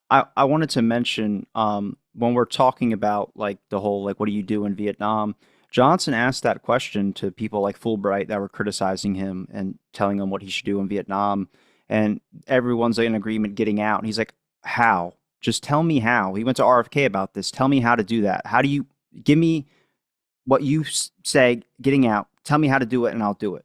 I wanted to mention, when we're talking about the whole, what do you do in Vietnam? Johnson asked that question to people like Fulbright that were criticizing him and telling him what he should do in Vietnam. And everyone's in agreement getting out. And he's like, how? Just tell me how. He went to RFK about this. Tell me how to do that. How do you give me what you say getting out? Tell me how to do it and I'll do it.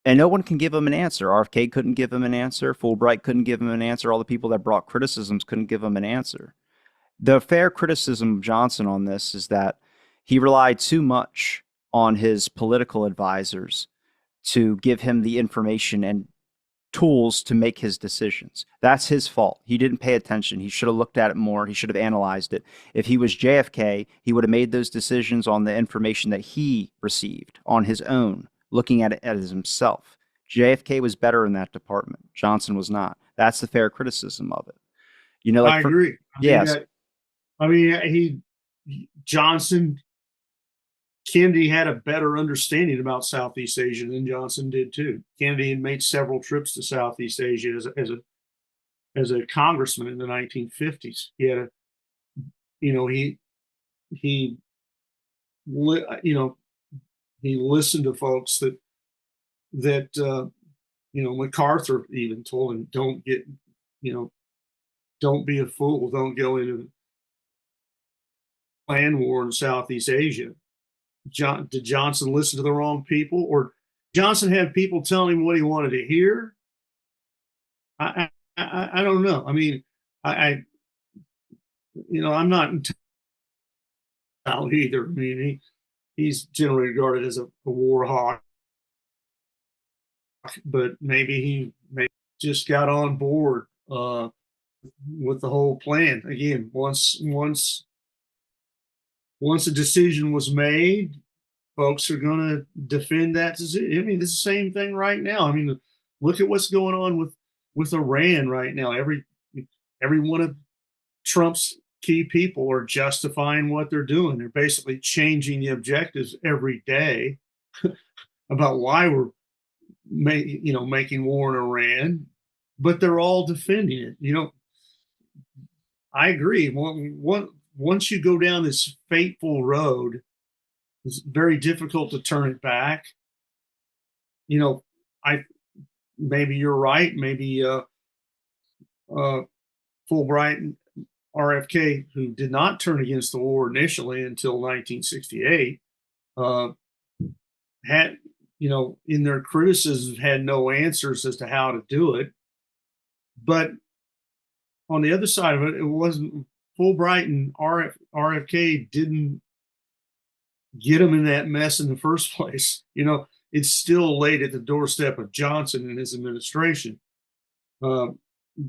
And no one can give him an answer. RFK couldn't give him an answer. Fulbright couldn't give him an answer. All the people that brought criticisms couldn't give him an answer. The fair criticism of Johnson on this is that he relied too much on his political advisors to give him the information and tools to make his decisions. That's his fault. He didn't pay attention. He should have looked at it more. He should have analyzed it. If he was JFK, he would have made those decisions on the information that he received on his own, looking at it as himself. JFK was better in that department. Johnson was not. That's the fair criticism of it. You know, like I agree. Yes. Johnson, Kennedy had a better understanding about Southeast Asia than Johnson did too. Kennedy had made several trips to Southeast Asia as a congressman in the 1950s. He had he listened to folks that MacArthur even told him, don't be a fool, don't go into land war in Southeast Asia. Did Johnson listen to the wrong people, or Johnson had people telling him what he wanted to hear? I don't know. I mean, I'm not entitled either. I mean, he's generally regarded as a war hawk, but maybe he just got on board with the whole plan. Again, once a decision was made, folks are going to defend that decision. I mean, it's the same thing right now. I mean, look at what's going on with Iran right now. Every one of Trump's key people are justifying what they're doing. They're basically changing the objectives every day about why we're making war in Iran, but they're all defending it. I agree. Once you go down this fateful road, it's very difficult to turn it back. Maybe you're right. Maybe Fulbright and RFK, who did not turn against the war initially until 1968, had, in their criticisms, had no answers as to how to do it. But on the other side of it, it wasn't Fulbright and RFK didn't get them in that mess in the first place. It's still laid at the doorstep of Johnson and his administration.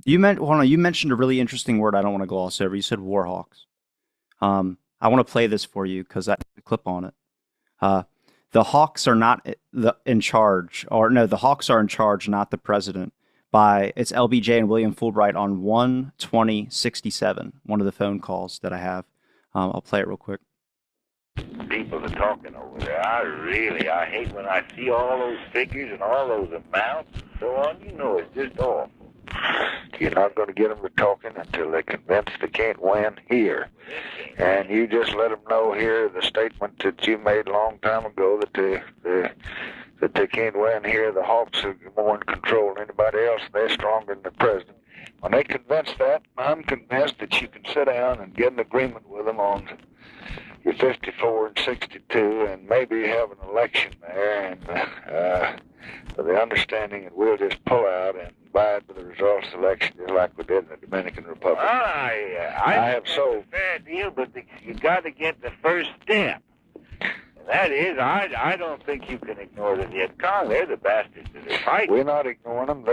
You mentioned a really interesting word I don't want to gloss over. You said war hawks. I want to play this for you because I have a clip on it. The Hawks are not in charge, the Hawks are in charge, not the president. It's LBJ and William Fulbright on 1/20/67, one of the phone calls that I have. I'll play it real quick. People are talking over there. I hate when I see all those figures and all those amounts and so on. It's just awful. You're not going to get them to talking until they're convinced they can't win here. And you just let them know here the statement that you made a long time ago that they can't win here. The Hawks are more in control than anybody else. They're stronger than the president. When they convince that, I'm convinced that you can sit down and get an agreement with them on your 54 and 62 and maybe have an election there, and with the understanding that we'll just pull out and abide by the results of the election just like we did in the Dominican Republic. I have so fair deal, but you got to get the first step. That is, I don't think you can ignore the Viet Cong. They're the bastards that are fighting. We're not ignoring them.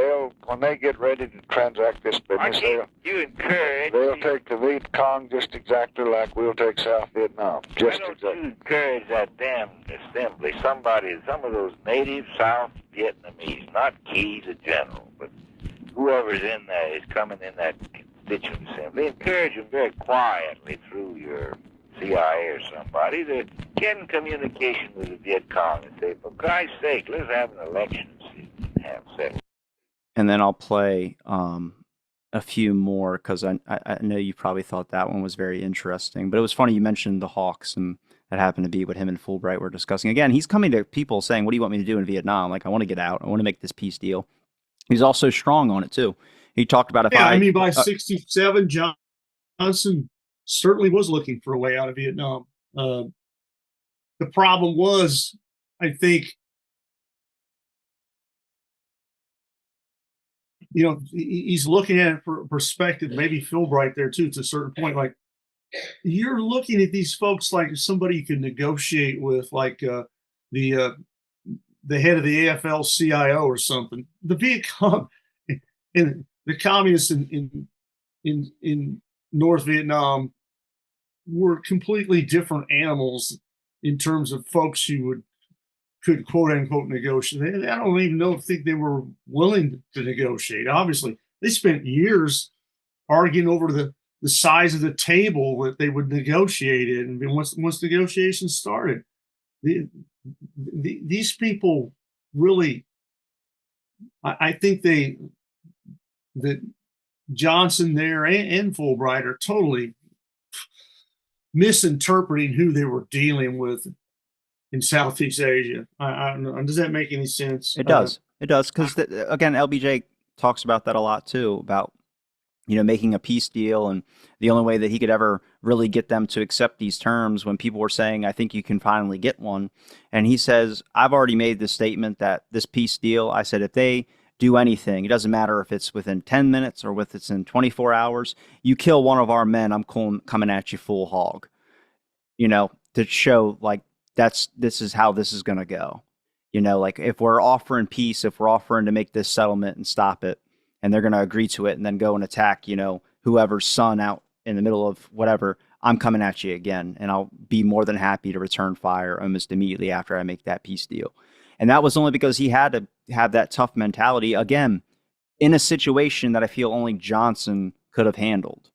When they get ready to transact this business, they'll take the Viet Cong just exactly like we'll take South Vietnam. Why don't you encourage that damn assembly? Some of those native South Vietnamese, not Keys, a general, but whoever's in there is coming in that constituent assembly. Encourage them very quietly through your CIA or somebody to get in communication with the Viet Cong and say, for Christ's sake, let's have an election and have sex. And then I'll play a few more because I know you probably thought that one was very interesting. But it was funny you mentioned the Hawks, and that happened to be what him and Fulbright were discussing. Again, he's coming to people saying, what do you want me to do in Vietnam? Like, I want to get out. I want to make this peace deal. He's also strong on it, too. He talked about by 67, Johnson certainly was looking for a way out of Vietnam. The problem was, I think, he's looking at it from perspective, maybe Fulbright there too, to a certain point. Like, you're looking at these folks like somebody you can negotiate with, like the uh, the head of the AFL-CIO or something. The Viet Cong and the communists in North Vietnam were completely different animals in terms of folks you could quote unquote negotiate. I don't even think they were willing to negotiate. Obviously, they spent years arguing over the size of the table that they would negotiate it. And once negotiations started, these people really, I think that Johnson there and Fulbright are totally misinterpreting who they were dealing with in Southeast Asia. I don't know. Does that make any sense? It does. It does. Because, again, LBJ talks about that a lot, too, about, making a peace deal. And the only way that he could ever really get them to accept these terms when people were saying, I think you can finally get one. And he says, I've already made this statement that this peace deal, I said, if they do anything, it doesn't matter if it's within 10 minutes or if it's in 24 hours, you kill one of our men, I'm coming at you full hog, to show like, this is how this is going to go. Like if we're offering peace, if we're offering to make this settlement and stop it, and they're going to agree to it and then go and attack, whoever's son out in the middle of whatever, I'm coming at you again. And I'll be more than happy to return fire almost immediately after I make that peace deal. And that was only because he had to have that tough mentality, again, in a situation that I feel only Johnson could have handled.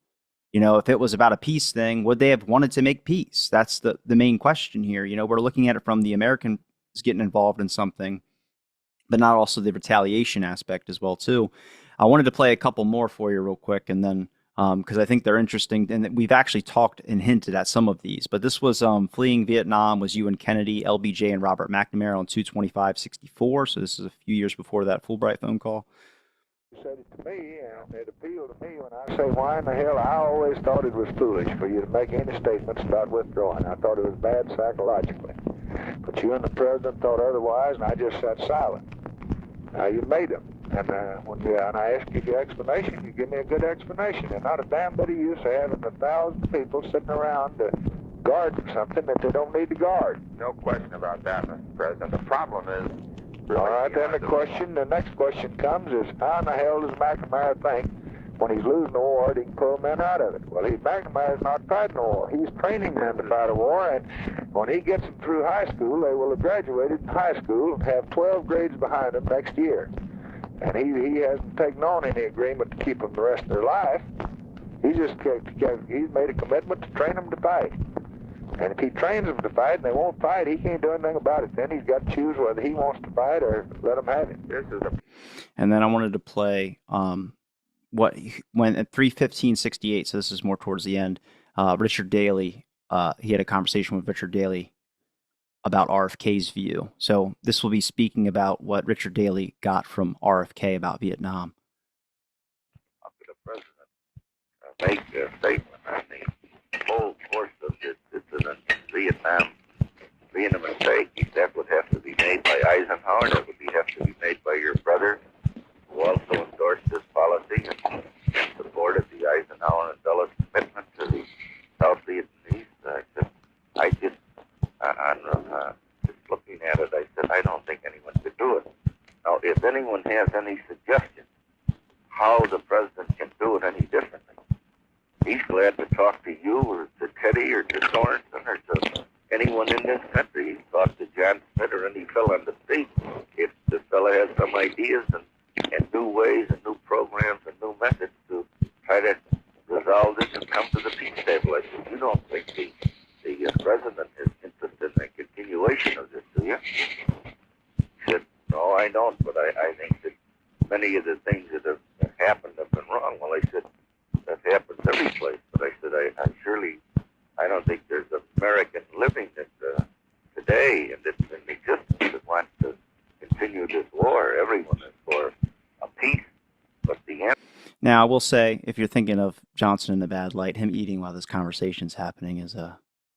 If it was about a peace thing, would they have wanted to make peace? That's the main question here. We're looking at it from the Americans getting involved in something, but not also the retaliation aspect as well, too. I wanted to play a couple more for you real quick, and then because I think they're interesting, and we've actually talked and hinted at some of these. But this was Fleeing Vietnam was you and Kennedy, LBJ, and Robert McNamara on 2/25/64. So this is a few years before that Fulbright phone call. Said it to me, and it appealed to me when I say, why in the hell? I always thought it was foolish for you to make any statements about withdrawing. I thought it was bad psychologically. But you and the president thought otherwise, and I just sat silent. Now you made them. And when I ask you your explanation, you give me a good explanation. And not a damn bit of use of having 1,000 people sitting around guarding something that they don't need to guard. No question about that, Mr. President. The problem is... All right, then the next question comes is, how in the hell does McNamara think when he's losing the war that he can pull men out of it? Well, McNamara's not fighting a war. He's training men to fight a war, and when he gets them through high school, they will have graduated in high school and have 12 grades behind them next year. And he hasn't taken on any agreement to keep them the rest of their life. He's made a commitment to train them to fight. And if he trains them to fight and they won't fight, he can't do anything about it. Then he's got to choose whether he wants to fight or let them have it. And then I wanted to play when at 3:15:68. So this is more towards the end. Richard Daley. He had a conversation with Richard Daley about RFK's view. So this will be speaking about what Richard Daley got from RFK about Vietnam. After the president make a statement on the whole course of this incident in Vietnam being a mistake, that would have to be made by Eisenhower, that would have to be made by your brother, who also endorsed this policy and supported the Eisenhower and Dulles commitment to the South Vietnamese. Just looking at it, I said, I don't think anyone could do it. Now, if anyone has any suggestion how the president can do it any differently, he's glad to talk to you or to Teddy or to Sorensen or to anyone in this country. He's talked to John Smith or any fellow on the street. If the fellow has some ideas and new ways and new programs and new methods to try to resolve this and come to the peace table. I said, you don't think the president is interested in a continuation of this, do you? He said, no, I don't, but I think that many of the things that have happened have been wrong. Well, I said, that happens every place, but I said, I don't think there's an American living that today and that's in existence that wants to continue this war. Everyone is for a peace, but the end. Now, I will say, if you're thinking of Johnson in a bad light, him eating while this conversation's happening is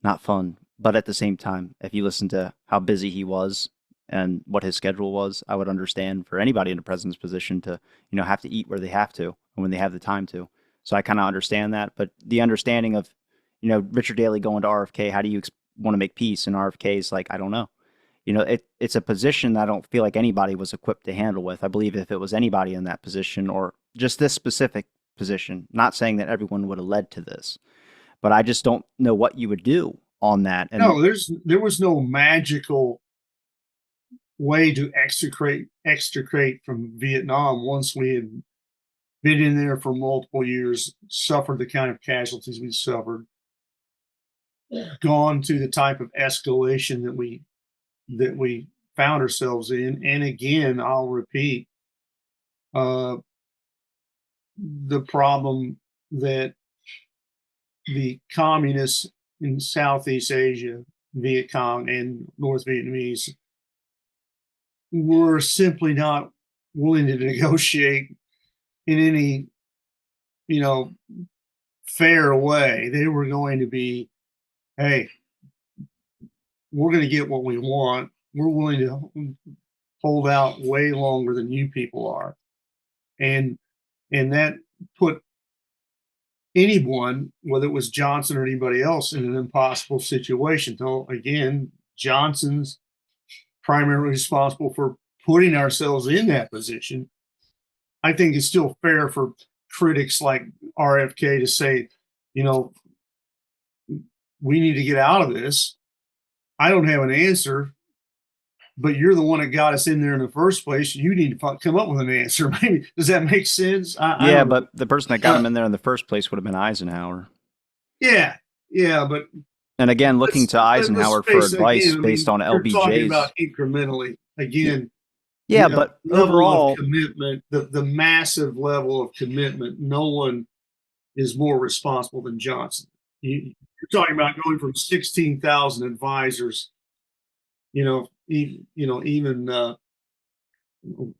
not fun. But at the same time, if you listen to how busy he was and what his schedule was, I would understand for anybody in the president's position to, have to eat where they have to and when they have the time to. So I kind of understand that. But the understanding of, Richard Daley going to RFK, how do you want to make peace? And RFK is like, I don't know. It's a position that I don't feel like anybody was equipped to handle with. I believe if it was anybody in that position or just this specific position, not saying that everyone would have led to this, but I just don't know what you would do on that. And No, there was no magical way to extricate from Vietnam once we had been in there for multiple years, suffered the kind of casualties we suffered, gone through the type of escalation that we found ourselves in. And again, I'll repeat, the problem that the communists in Southeast Asia, Viet Cong and North Vietnamese, were simply not willing to negotiate in any, fair way. They were going to be, hey, we're going to get what we want. We're willing to hold out way longer than you people are. And that put anyone, whether it was Johnson or anybody else, in an impossible situation. So again, Johnson's primarily responsible for putting ourselves in that position. I think it's still fair for critics like RFK to say, we need to get out of this. I don't have an answer, but you're the one that got us in there in the first place. You need to come up with an answer. Maybe does that make sense? Yeah, but the person that got him in there in the first place would have been Eisenhower. Yeah, but and again, looking to Eisenhower for advice based on LBJ's. We're talking about incrementally again. Yeah, but overall, commitment, the massive level of commitment. No one is more responsible than Johnson. You're talking about going from 16,000 advisors. Even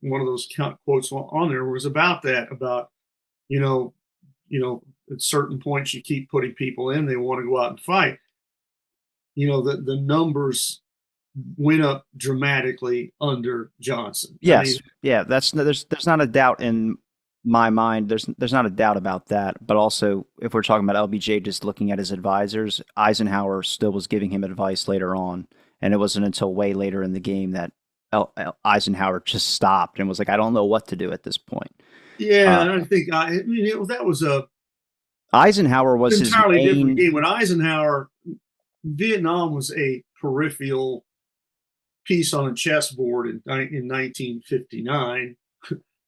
one of those quotes on there was about that. About at certain points you keep putting people in, they want to go out and fight. The numbers went up dramatically under Johnson. Yes, there's not a doubt in my mind. There's not a doubt about that. But also, if we're talking about LBJ just looking at his advisors, Eisenhower still was giving him advice later on, and it wasn't until way later in the game that Eisenhower just stopped and was like, I don't know what to do at this point. Yeah, I think that was Eisenhower was entirely different game. When Eisenhower, Vietnam was a peripheral piece on a chessboard in 1959,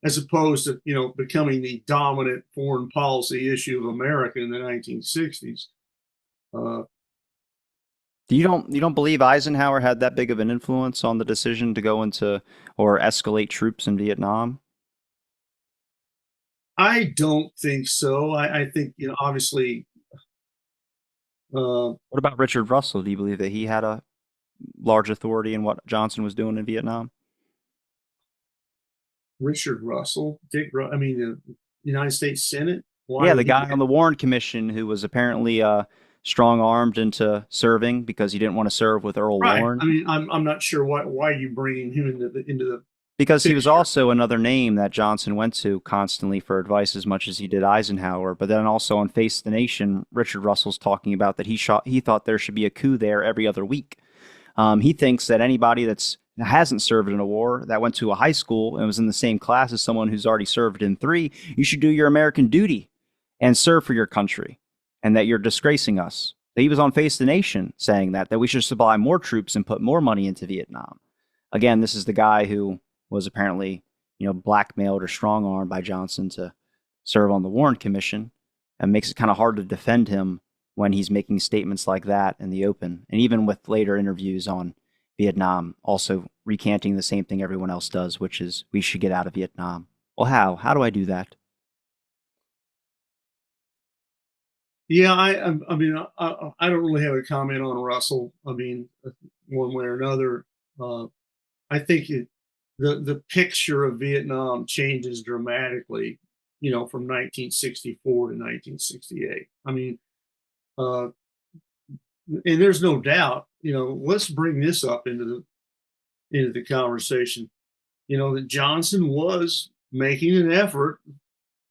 as opposed to becoming the dominant foreign policy issue of America in the 1960s. You don't believe Eisenhower had that big of an influence on the decision to go into or escalate troops in Vietnam? I don't think so. I think obviously. What about Richard Russell? Do you believe that he had a large authority in what Johnson was doing in Vietnam? Richard Russell, the United States Senate. The guy on the Warren Commission who was apparently strong-armed into serving because he didn't want to serve with Earl Warren. I mean, I'm not sure why you bringing him into the because he was also another name that Johnson went to constantly for advice as much as he did Eisenhower. But then also on Face the Nation, Richard Russell's talking about that he thought there should be a coup there every other week. He thinks that anybody that hasn't served in a war, that went to a high school and was in the same class as someone who's already served in 3, you should do your American duty and serve for your country, and that you're disgracing us. He was on Face the Nation saying that we should supply more troops and put more money into Vietnam. Again, this is the guy who was apparently, blackmailed or strong-armed by Johnson to serve on the Warren Commission, and makes it kind of hard to defend him when he's making statements like that in the open. And even with later interviews on Vietnam, also recanting the same thing everyone else does, which is we should get out of Vietnam. Well, how? How do I do that? Yeah, I mean, I don't really have a comment on Russell. I mean, one way or another, I think the picture of Vietnam changes dramatically, from 1964 to 1968. I mean, and there's no doubt, let's bring this up into into the conversation. That Johnson was making an effort,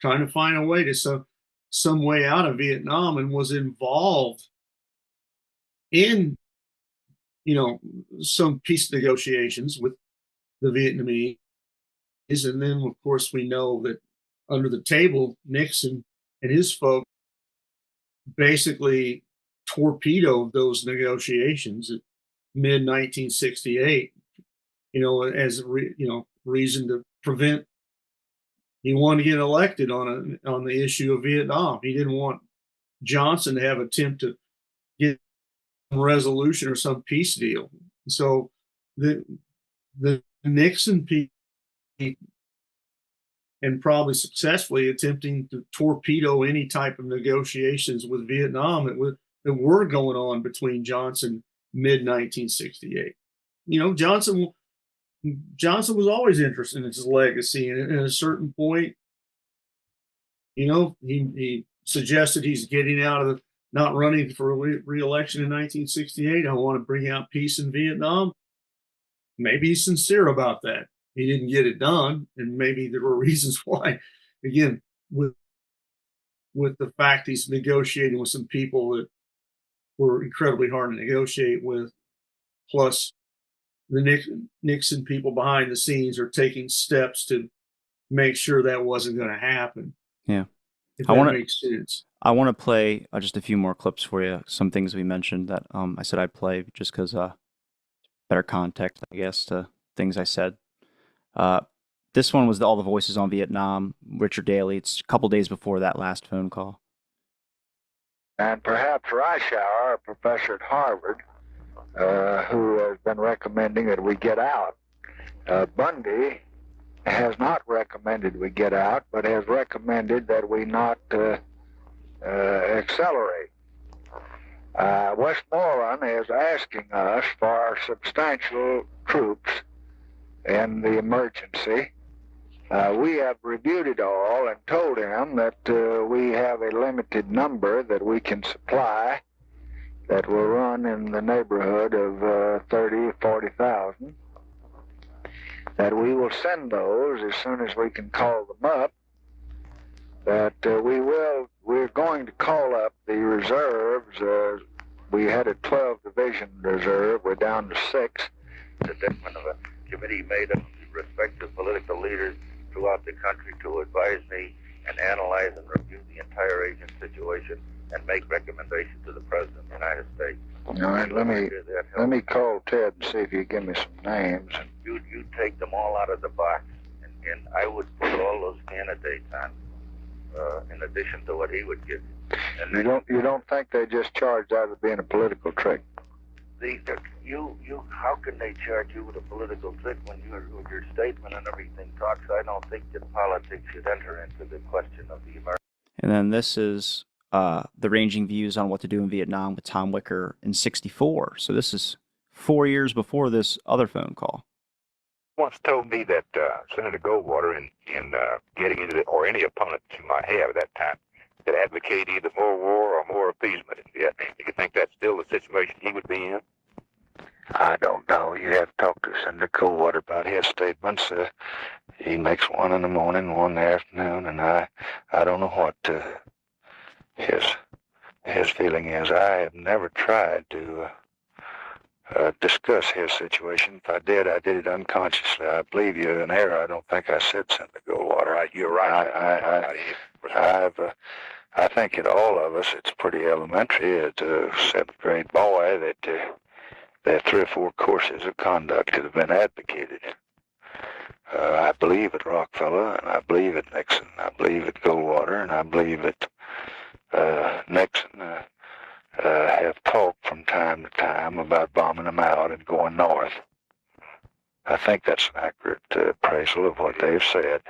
trying to find a way to some way out of Vietnam, and was involved in some peace negotiations with the Vietnamese. And then, of course, we know that under the table, Nixon and his folks basically torpedoed those negotiations at mid 1968. As reason to prevent. He wanted to get elected on the issue of Vietnam. He didn't want Johnson to have an attempt to get some resolution or some peace deal. So the Nixon people, and probably successfully attempting to torpedo any type of negotiations with Vietnam that were going on between Johnson mid 1968. Johnson was always interested in his legacy, and at a certain point, he suggested he's getting out of not running for re-election in 1968. I want to bring out peace in Vietnam. Maybe he's sincere about that. He didn't get it done, and maybe there were reasons why. Again, with the fact he's negotiating with some people that were incredibly hard to negotiate with, plus the Nixon people behind the scenes are taking steps to make sure that wasn't going to happen. Yeah. If that makes sense. I want to play just a few more clips for you. Some things we mentioned that I said I'd play just because better context, I guess, to things I said. This one was all the voices on Vietnam. Richard Daley. It's a couple days before that last phone call. And perhaps Reischauer, a professor at Harvard, who has been recommending that we get out. Bundy has not recommended we get out, but has recommended that we not accelerate. Westmoreland is asking us for substantial troops in the emergency. We have reviewed it all and told him that we have a limited number that we can supply that will run in the neighborhood of 30, 40,000, that we will send those as soon as we can call them up, that we're going to call up the reserves. We had a 12 division reserve, we're down to 6. The addition of a committee made up of respective political leaders throughout the country to advise me and analyze and review the entire agent situation and make recommendations to the President of the United States. All right, let me call Ted and see if you give me some names. You take them all out of the box, and I would put all those candidates on, in addition to what he would give you. And you don't think they just charged out of being a political trick? How can they charge you with a political trick when your statement and everything talks? I don't think that politics should enter into the question of the American. And then this is the ranging views on what to do in Vietnam with Tom Wicker in '64. So this is 4 years before this other phone call. Once told me that Senator Goldwater in getting into it, or any opponent you might have at that time, that advocate either more war or more appeasement in Vietnam. You think that's still the situation he would be in? I don't know. You have to talk to Senator Goldwater about his statements. He makes one in the morning, one in the afternoon, and I don't know what his feeling is. I have never tried to discuss his situation. If I did it unconsciously. I believe you're in error. I don't think I said Senator Goldwater. You're right. I think in all of us, it's pretty elementary as a 7th grade boy that there are 3 or 4 courses of conduct that have been advocated. I believe at Rockefeller, and I believe at Nixon, I believe at Goldwater, and I believe at Nixon have talked from time to time about bombing them out and going north. I think that's an accurate appraisal of what they've said.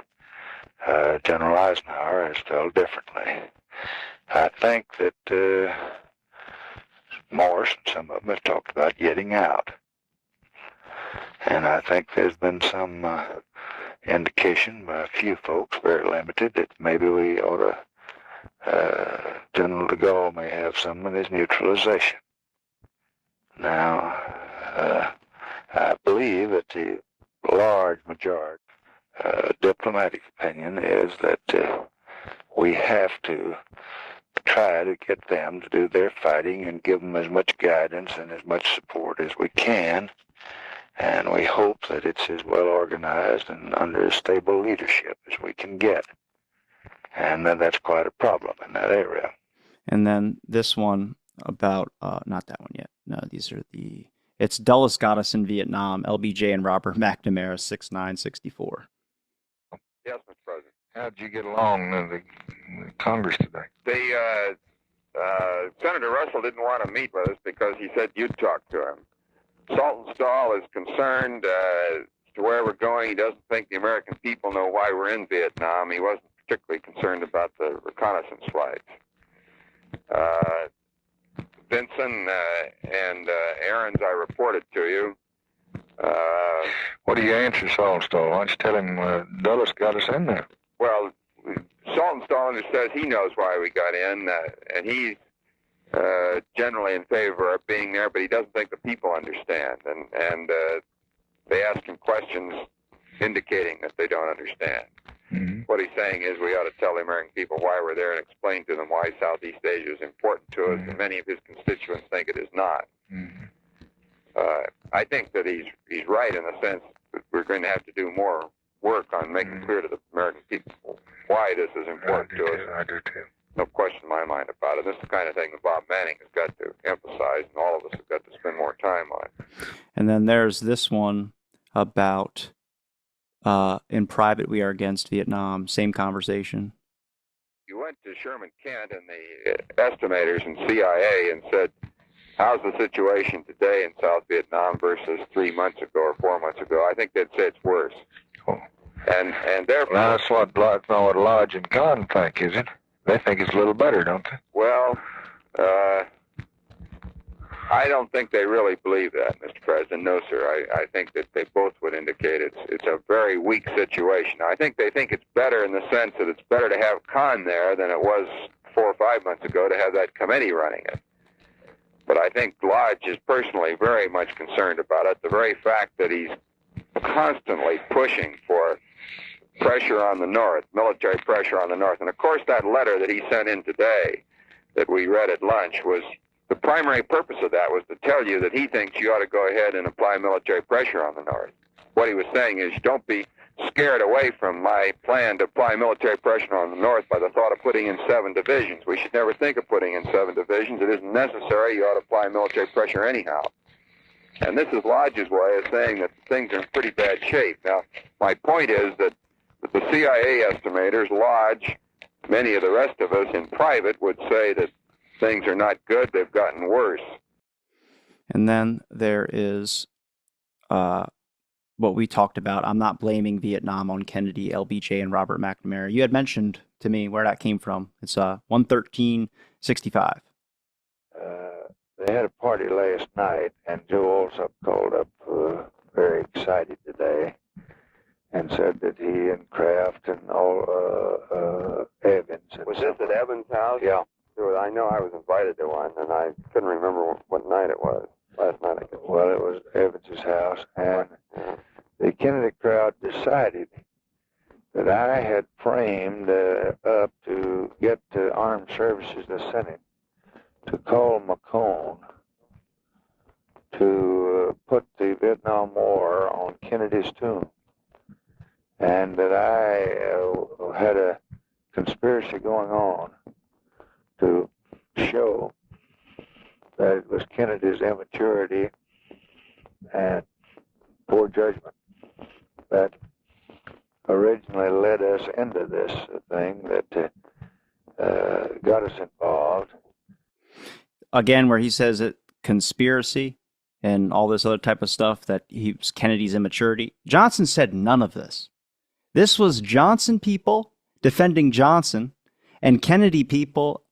General Eisenhower has felt differently. I think that Morris and some of them have talked about getting out. And I think there's been some indication by a few folks, very limited, that maybe we ought to, General de Gaulle may have some of his neutralization. Now, I believe that the large majority diplomatic opinion is that we have to try to get them to do their fighting and give them as much guidance and as much support as we can. And we hope that it's as well organized and under as stable leadership as we can get. And that's quite a problem in that area. And then this one about, not that one yet. No, these are it's Dulles got us in Vietnam, LBJ and Robert McNamara, 6964. Yes, Mr. President. How'd you get along in the Congress today? Senator Russell didn't want to meet with us because he said you'd talk to him. Saltonstall is concerned as to where we're going. He doesn't think the American people know why we're in Vietnam. He wasn't particularly concerned about the reconnaissance flights. Denton and Ahrens, I reported to you. What do you answer Saltonstall? Why don't you tell him Dulles got us in there? Well, Saltonstall says he knows why we got in, and he's generally in favor of being there, but he doesn't think the people understand. And they ask him questions indicating that they don't understand. Mm-hmm. What he's saying is we ought to tell the American people why we're there and explain to them why Southeast Asia is important to us, and many of his constituents think it is not. Mm-hmm. I think that he's right in the sense that we're going to have to do more work on making clear to the American people why this is important to us. I do too. No question in my mind about it. This is the kind of thing that Bob Manning has got to emphasize, and all of us have got to spend more time on. And then there's this one about in private we are against Vietnam. Same conversation. You went to Sherman Kent and the estimators and CIA and said, how's the situation today in South Vietnam versus 3 months ago or 4 months ago? I think they'd say it's worse. Oh. And therefore... Well, that's what Lodge and Kahn think, is it? They think it's a little better, don't they? Well, I don't think they really believe that, Mr. President. No, sir. I think that they both would indicate it's a very weak situation. I think they think it's better in the sense that it's better to have Kahn there than it was 4 or 5 months ago to have that committee running it. But I think Lodge is personally very much concerned about it. The very fact that he's constantly pushing for pressure on the North, military pressure on the North. And of course, that letter that he sent in today that we read at lunch was, the primary purpose of that was to tell you that he thinks you ought to go ahead and apply military pressure on the North. What he was saying is, don't be scared away from my plan to apply military pressure on the North by the thought of putting in 7 divisions. We should never think of putting in 7 divisions. It isn't necessary. You ought to apply military pressure anyhow. And this is Lodge's way of saying that things are in pretty bad shape. Now, my point is that the CIA estimators, Lodge, many of the rest of us in private would say that things are not good. They've gotten worse. And then there is what we talked about. I'm not blaming Vietnam on Kennedy, LBJ, and Robert McNamara. You had mentioned to me where that came from. It's 11365. They had a party last night, and Joe Alsop called up very excited today and said that he and Kraft and all Evans. Was this at Evans' house? Yeah. I know I was invited to one, and I couldn't remember what night it was. Last night, I guess. Well, it was Evans's house, and the Kennedy crowd decided that I had framed up to get the Armed Services, the Senate, to call McCone to put the Vietnam War on Kennedy's tomb, and that I had a conspiracy going on to show that it was Kennedy's immaturity and poor judgment that originally led us into this thing that got us involved. Again, where he says it conspiracy and all this other type of stuff, that he was Kennedy's immaturity. Johnson said none of this. This was Johnson people defending Johnson and Kennedy people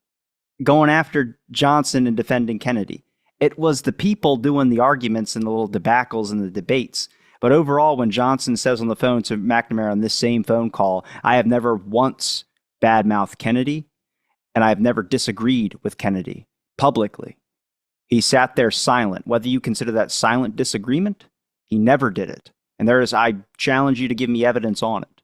going after Johnson and defending Kennedy. It was the people doing the arguments and the little debacles and the debates. But overall, when Johnson says on the phone to McNamara on this same phone call, I have never once badmouthed Kennedy, and I have never disagreed with Kennedy publicly. He sat there silent. Whether you consider that silent disagreement, He never did it. And I challenge you to give me evidence on it.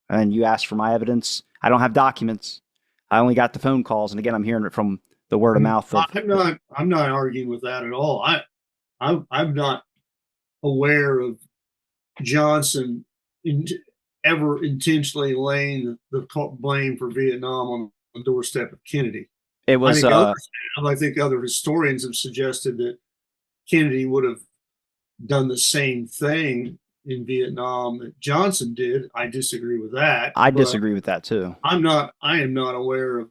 And you asked for my evidence. I don't have documents. I only got the phone calls. And again, I'm hearing it from the word of mouth. I'm not arguing with that at all. I'm not aware of Johnson ever intentionally laying the blame for Vietnam on the doorstep of Kennedy. It was. I think other historians have suggested that Kennedy would have done the same thing in Vietnam that Johnson did. I disagree with that. I disagree with that too. I am not aware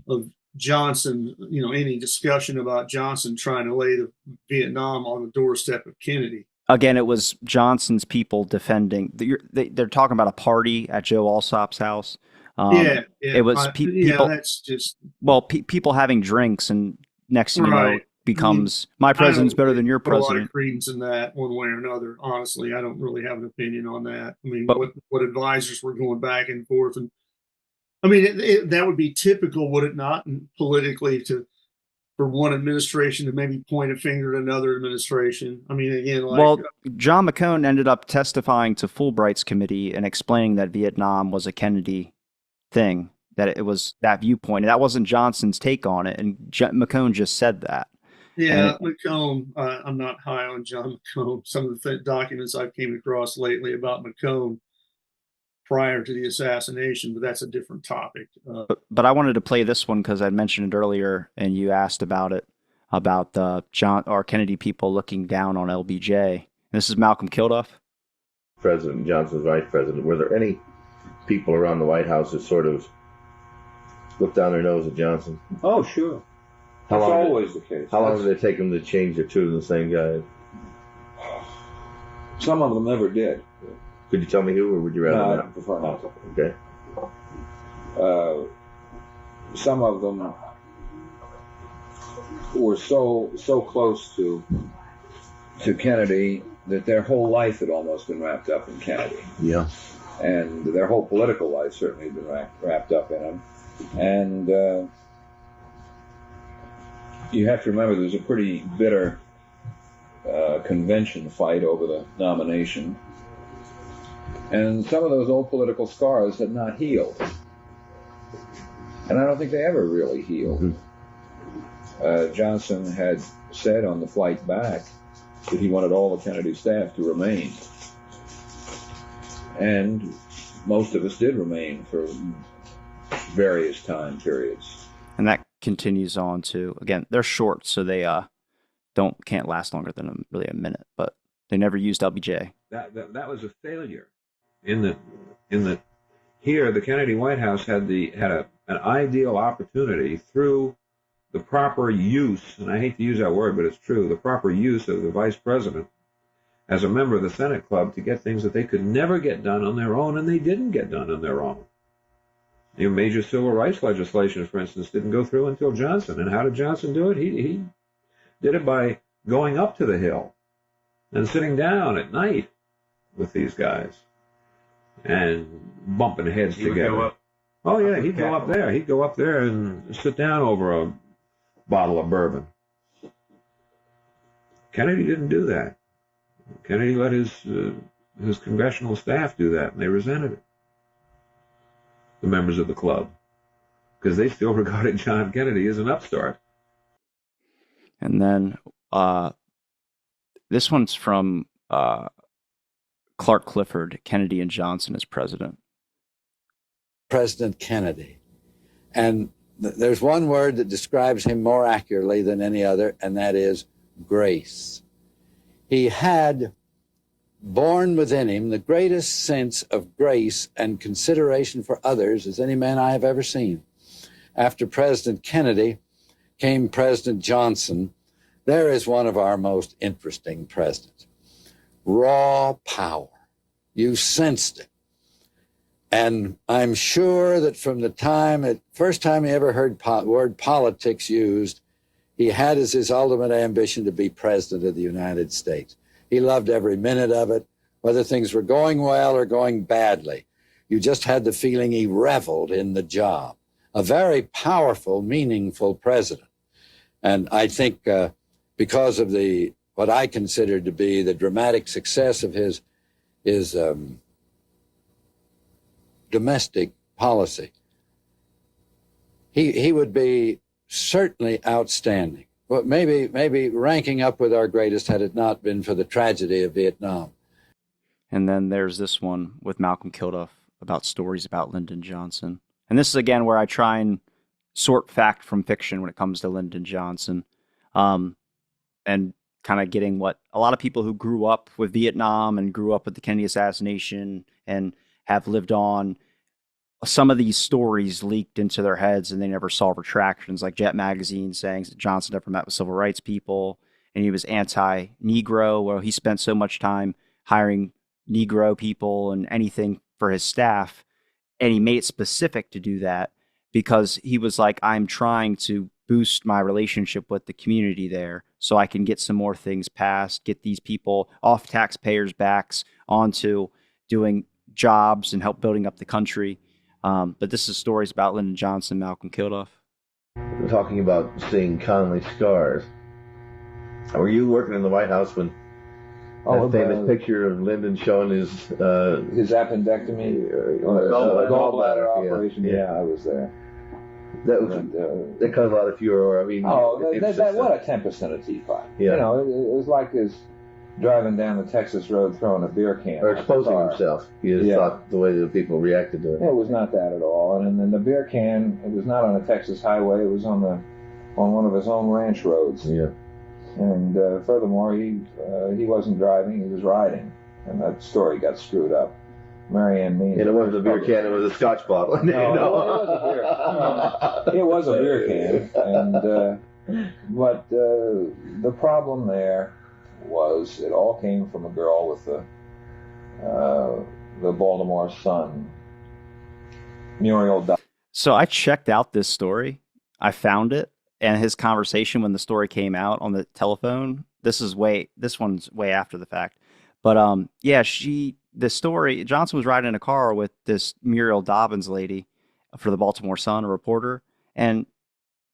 of Johnson, any discussion about Johnson trying to lay the Vietnam on the doorstep of Kennedy. Again, it was Johnson's people defending. They're talking about a party at Joe Alsop's house. It was people. That's just people having drinks, and next thing you know, becomes my president's better than your president. A lot of credence in that, one way or another. Honestly, I don't really have an opinion on that. I mean, what advisors were going back and forth, and I mean that would be typical, would it not, politically, for one administration to maybe point a finger at another administration. I mean, again, John McCone ended up testifying to Fulbright's committee and explaining that Vietnam was a Kennedy thing, that it was that viewpoint. And that wasn't Johnson's take on it. And McCone just said that. Yeah, McCone, I'm not high on John McCone. Some of the documents I've came across lately about McCone prior to the assassination, but that's a different topic. But I wanted to play this one because I'd mentioned it earlier, and you asked about it, about the Kennedy people looking down on LBJ. This is Malcolm Kilduff. President Johnson's vice president. Were there any people around the White House that sort of looked down their nose at Johnson? Oh, sure. That's always the case. How long did it take them to change their tune to the same guy? Some of them never did. Could you tell me who, or would you rather not? I prefer not to. Okay. Some of them were so close to Kennedy that their whole life had almost been wrapped up in Kennedy. Yeah. And their whole political life certainly had been wrapped up in him. And you have to remember there's a pretty bitter convention fight over the nomination. And some of those old political scars had not healed. And I don't think they ever really healed. Mm-hmm. Johnson had said on the flight back that he wanted all the Kennedy staff to remain. And most of us did remain for various time periods. And that continues on to, again, they're short, so they can't last longer than really a minute, but they never used LBJ. That was a failure. In that here the Kennedy White House had an ideal opportunity through the proper use, and I hate to use that word, but it's true, the proper use of the vice president as a member of the Senate Club to get things that they could never get done on their own, and they didn't get done on their own. Major civil rights legislation, for instance, didn't go through until Johnson. And how did Johnson do it? He did it by going up to the Hill and sitting down at night with these guys and bumping heads together. Oh, yeah, he'd go up there. He'd go up there and sit down over a bottle of bourbon. Kennedy didn't do that. Kennedy let his congressional staff do that, and they resented it. The members of the club, because they still regarded John Kennedy as an upstart. And then this one's from Clark Clifford, Kennedy and Johnson as president. President Kennedy. And there's one word that describes him more accurately than any other, and that is grace. He had born within him the greatest sense of grace and consideration for others as any man I have ever seen. After President Kennedy came President Johnson. There is one of our most interesting presidents. Raw power. You sensed it. And I'm sure that from the first time he ever heard word politics used, he had as his ultimate ambition to be president of the United States. He loved every minute of it, whether things were going well or going badly. You just had the feeling he reveled in the job. A very powerful, meaningful president. And I think because of the what I considered to be the dramatic success of his domestic policy, he would be certainly outstanding. But maybe ranking up with our greatest had it not been for the tragedy of Vietnam. And then there's this one with Malcolm Kilduff about stories about Lyndon Johnson. And this is again where I try and sort fact from fiction when it comes to Lyndon Johnson, and kind of getting what a lot of people who grew up with Vietnam and grew up with the Kennedy assassination and have lived on, some of these stories leaked into their heads and they never saw retractions, like Jet Magazine saying that Johnson never met with civil rights people and he was anti-Negro. Well, he spent so much time hiring Negro people and anything for his staff, and he made it specific to do that because he was like, I'm trying to boost my relationship with the community there so I can get some more things passed, get these people off taxpayers' backs onto doing jobs and help building up the country. But this is stories about Lyndon Johnson, Malcolm Kilduff. We're talking about seeing Connolly scars. Were you working in the White House when that famous picture of Lyndon showing his appendectomy, gallbladder operation? Yeah, I was there. That caused a lot of furor. I mean, what a tempest in a teapot. Yeah. You know, it was like his driving down the Texas road throwing a beer can. Or exposing himself. You just thought the way the people reacted to it. It was not that at all. And then the beer can, it was not on a Texas highway. It was on one of his own ranch roads. Yeah. And furthermore, he wasn't driving; he was riding, and that story got screwed up. Marianne Means. And it wasn't a beer can; it was a Scotch bottle. No, it was a beer. It was a beer can, and but the problem there was it all came from a girl with the Baltimore Sun, Muriel. So I checked out this story. I found it. And his conversation when the story came out on the telephone, this one's way after the fact. But the story, Johnson was riding in a car with this Muriel Dobbins lady for the Baltimore Sun, a reporter, and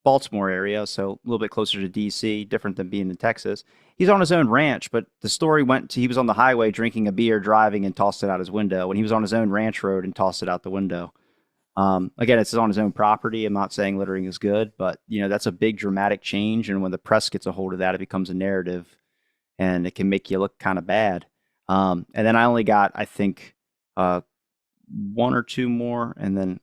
Baltimore area, so a little bit closer to DC, different than being in Texas. He's on his own ranch, but the story went to he was on the highway drinking a beer, driving, and tossed it out his window. And he was on his own ranch road and tossed it out the window. Again, it's on his own property. I'm not saying littering is good, but that's a big dramatic change. And when the press gets a hold of that, it becomes a narrative and it can make you look kind of bad. And then I only got, I think, one or two more, and then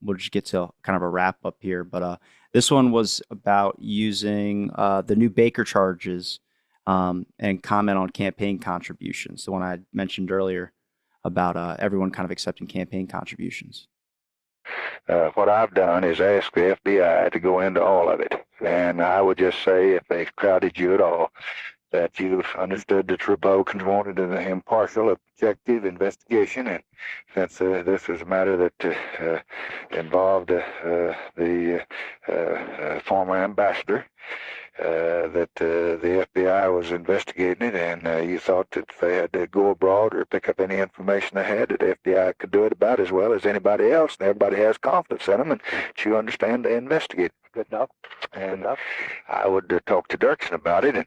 we'll just get to kind of a wrap up here. But this one was about using the new Baker charges and comment on campaign contributions. The one I mentioned earlier about everyone kind of accepting campaign contributions. What I've done is ask the FBI to go into all of it. And I would just say, if they crowded you at all, that you've understood that Republicans wanted an impartial, objective investigation. And since this was a matter that involved the former ambassador, that the FBI was investigating it, and you thought that if they had to go abroad or pick up any information they had, that the FBI could do it about as well as anybody else, and everybody has confidence in them, and you understand they investigate. Good enough. And I would talk to Dirksen about it and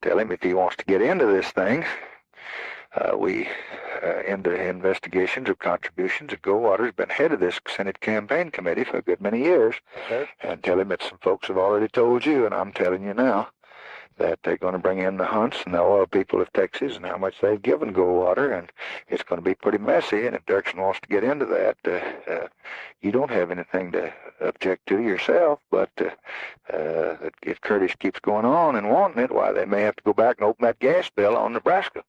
tell him if he wants to get into this thing, into investigations of contributions. Goldwater has been head of this Senate campaign committee for a good many years. Okay. And tell him that some folks have already told you, and I'm telling you now, that they're going to bring in the Hunts and the oil people of Texas and how much they've given Goldwater, and it's going to be pretty messy. And if Dirksen wants to get into that, you don't have anything to object to yourself, but if Curtis keeps going on and wanting it, why, they may have to go back and open that gas bill on Nebraska.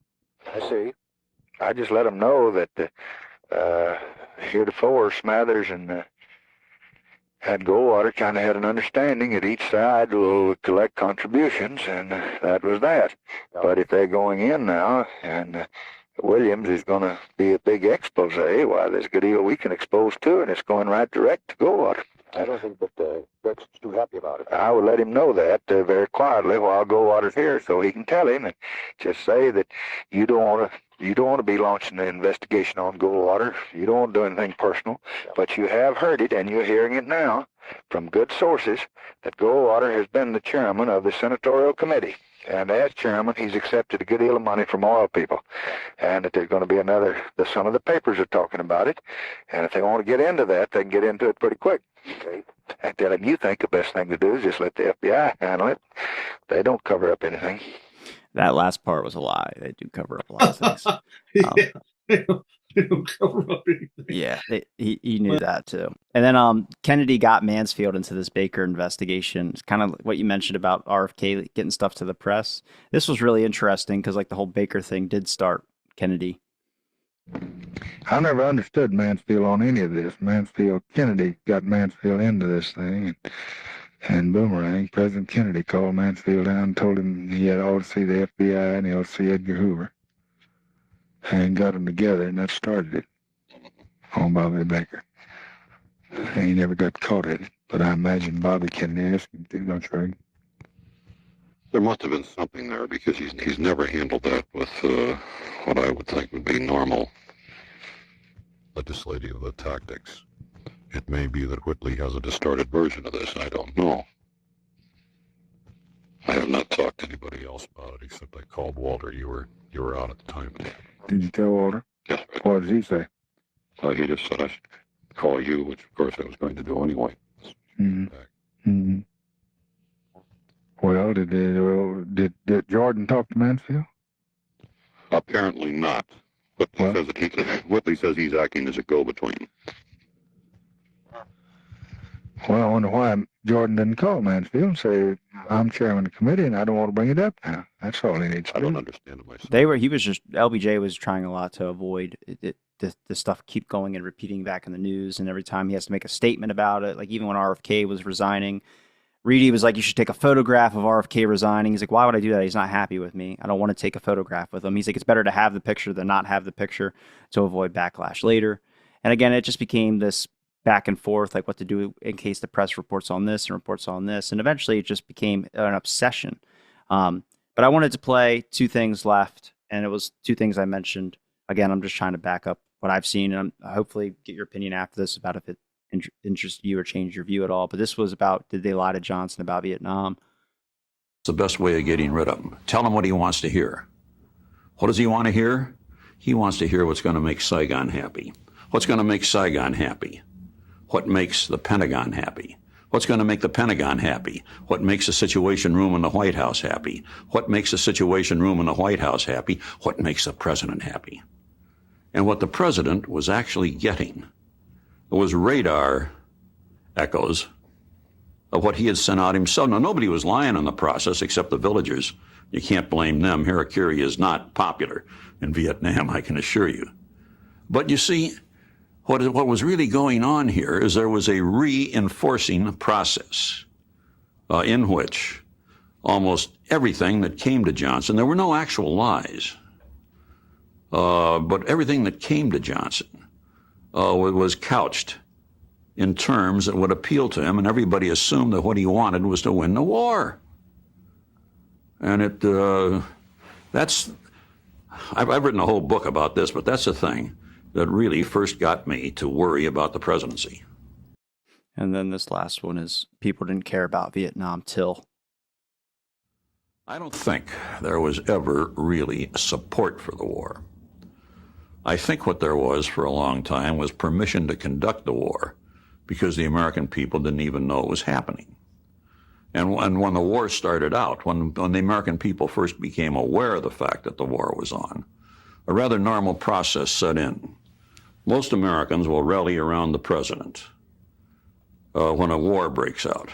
I see. I just let them know that heretofore Smathers and Goldwater kind of had an understanding that each side will collect contributions, and that was that. No. But if they're going in now, and Williams is going to be a big expose, why, there's a good deal we can expose too, and it's going right direct to Goldwater. I don't think that Dirksen's too happy about it. I would let him know that very quietly while Goldwater's here, so he can tell him, and just say that you don't want to You don't want to be launching an investigation on Goldwater. You don't want to do anything personal, but you have heard it, and you're hearing it now from good sources, that Goldwater has been the chairman of the senatorial committee. And as chairman, he's accepted a good deal of money from oil people. And that there's going to be some of the papers are talking about it. And if they want to get into that, they can get into it pretty quick. Okay? I tell them, you think the best thing to do is just let the FBI handle it. They don't cover up anything. That last part was a lie. They do cover up a lot of things. Yeah, they don't cover up anything. Yeah, he knew that too. And then Kennedy got Mansfield into this Baker investigation. It's kind of what you mentioned about RFK getting stuff to the press. This was really interesting because like the whole Baker thing did start Kennedy. I never understood Mansfield on any of this. Kennedy got Mansfield into this thing. And Boomerang, President Kennedy called Mansfield down and told him he had ought to see the FBI and he ought to see Edgar Hoover. And got them together, and that started it on Bobby Baker. And he never got caught at it, but I imagine Bobby Kennedy asked him to, don't you? There must have been something there because he's never handled that with what I would think would be normal legislative tactics. It may be that Whitley has a distorted version of this. I don't know. I have not talked to anybody else about it except I called Walter. You were out at the time. Did you tell Walter? Yes. What did he say? He just said I should call you, which of course I was going to do anyway. Mm-hmm. Mm-hmm. Well, did Jordan talk to Mansfield? Apparently not. Whitley says he's acting as a go-between. Well, I wonder why Jordan didn't call Mansfield and say, I'm chairman of the committee and I don't want to bring it up now. That's all he needs to do. I don't understand it myself. LBJ was trying a lot to avoid the stuff keep going and repeating back in the news. And every time he has to make a statement about it, like even when RFK was resigning, Reedy was like, you should take a photograph of RFK resigning. He's like, why would I do that? He's not happy with me. I don't want to take a photograph with him. He's like, it's better to have the picture than not have the picture to avoid backlash later. And again, it just became this back and forth, like what to do in case the press reports on this and reports on this. And eventually it just became an obsession. But I wanted to play two things left, and it was two things I mentioned. Again, I'm just trying to back up what I've seen, and hopefully get your opinion after this about if it interests you or changed your view at all. But this was about, did they lie to Johnson about Vietnam? It's the best way of getting rid of him. Tell him what he wants to hear. What does he want to hear? He wants to hear what's going to make Saigon happy. What's going to make Saigon happy? What makes the Pentagon happy? What's going to make the Pentagon happy? What makes the Situation Room in the White House happy? What makes the Situation Room in the White House happy? What makes the president happy? And what the president was actually getting was radar echoes of what he had sent out himself. Now, nobody was lying in the process except the villagers. You can't blame them. Harakiri is not popular in Vietnam, I can assure you. But you see, what was really going on here is there was a reinforcing process in which almost everything that came to Johnson, there were no actual lies, but everything that came to Johnson was couched in terms that would appeal to him, and everybody assumed that what he wanted was to win the war. And I've written a whole book about this, but that's the thing that really first got me to worry about the presidency. And then this last one is, people didn't care about Vietnam till. I don't think there was ever really support for the war. I think what there was for a long time was permission to conduct the war because the American people didn't even know it was happening. And when the war started out, when the American people first became aware of the fact that the war was on, a rather normal process set in. Most Americans will rally around the president when a war breaks out.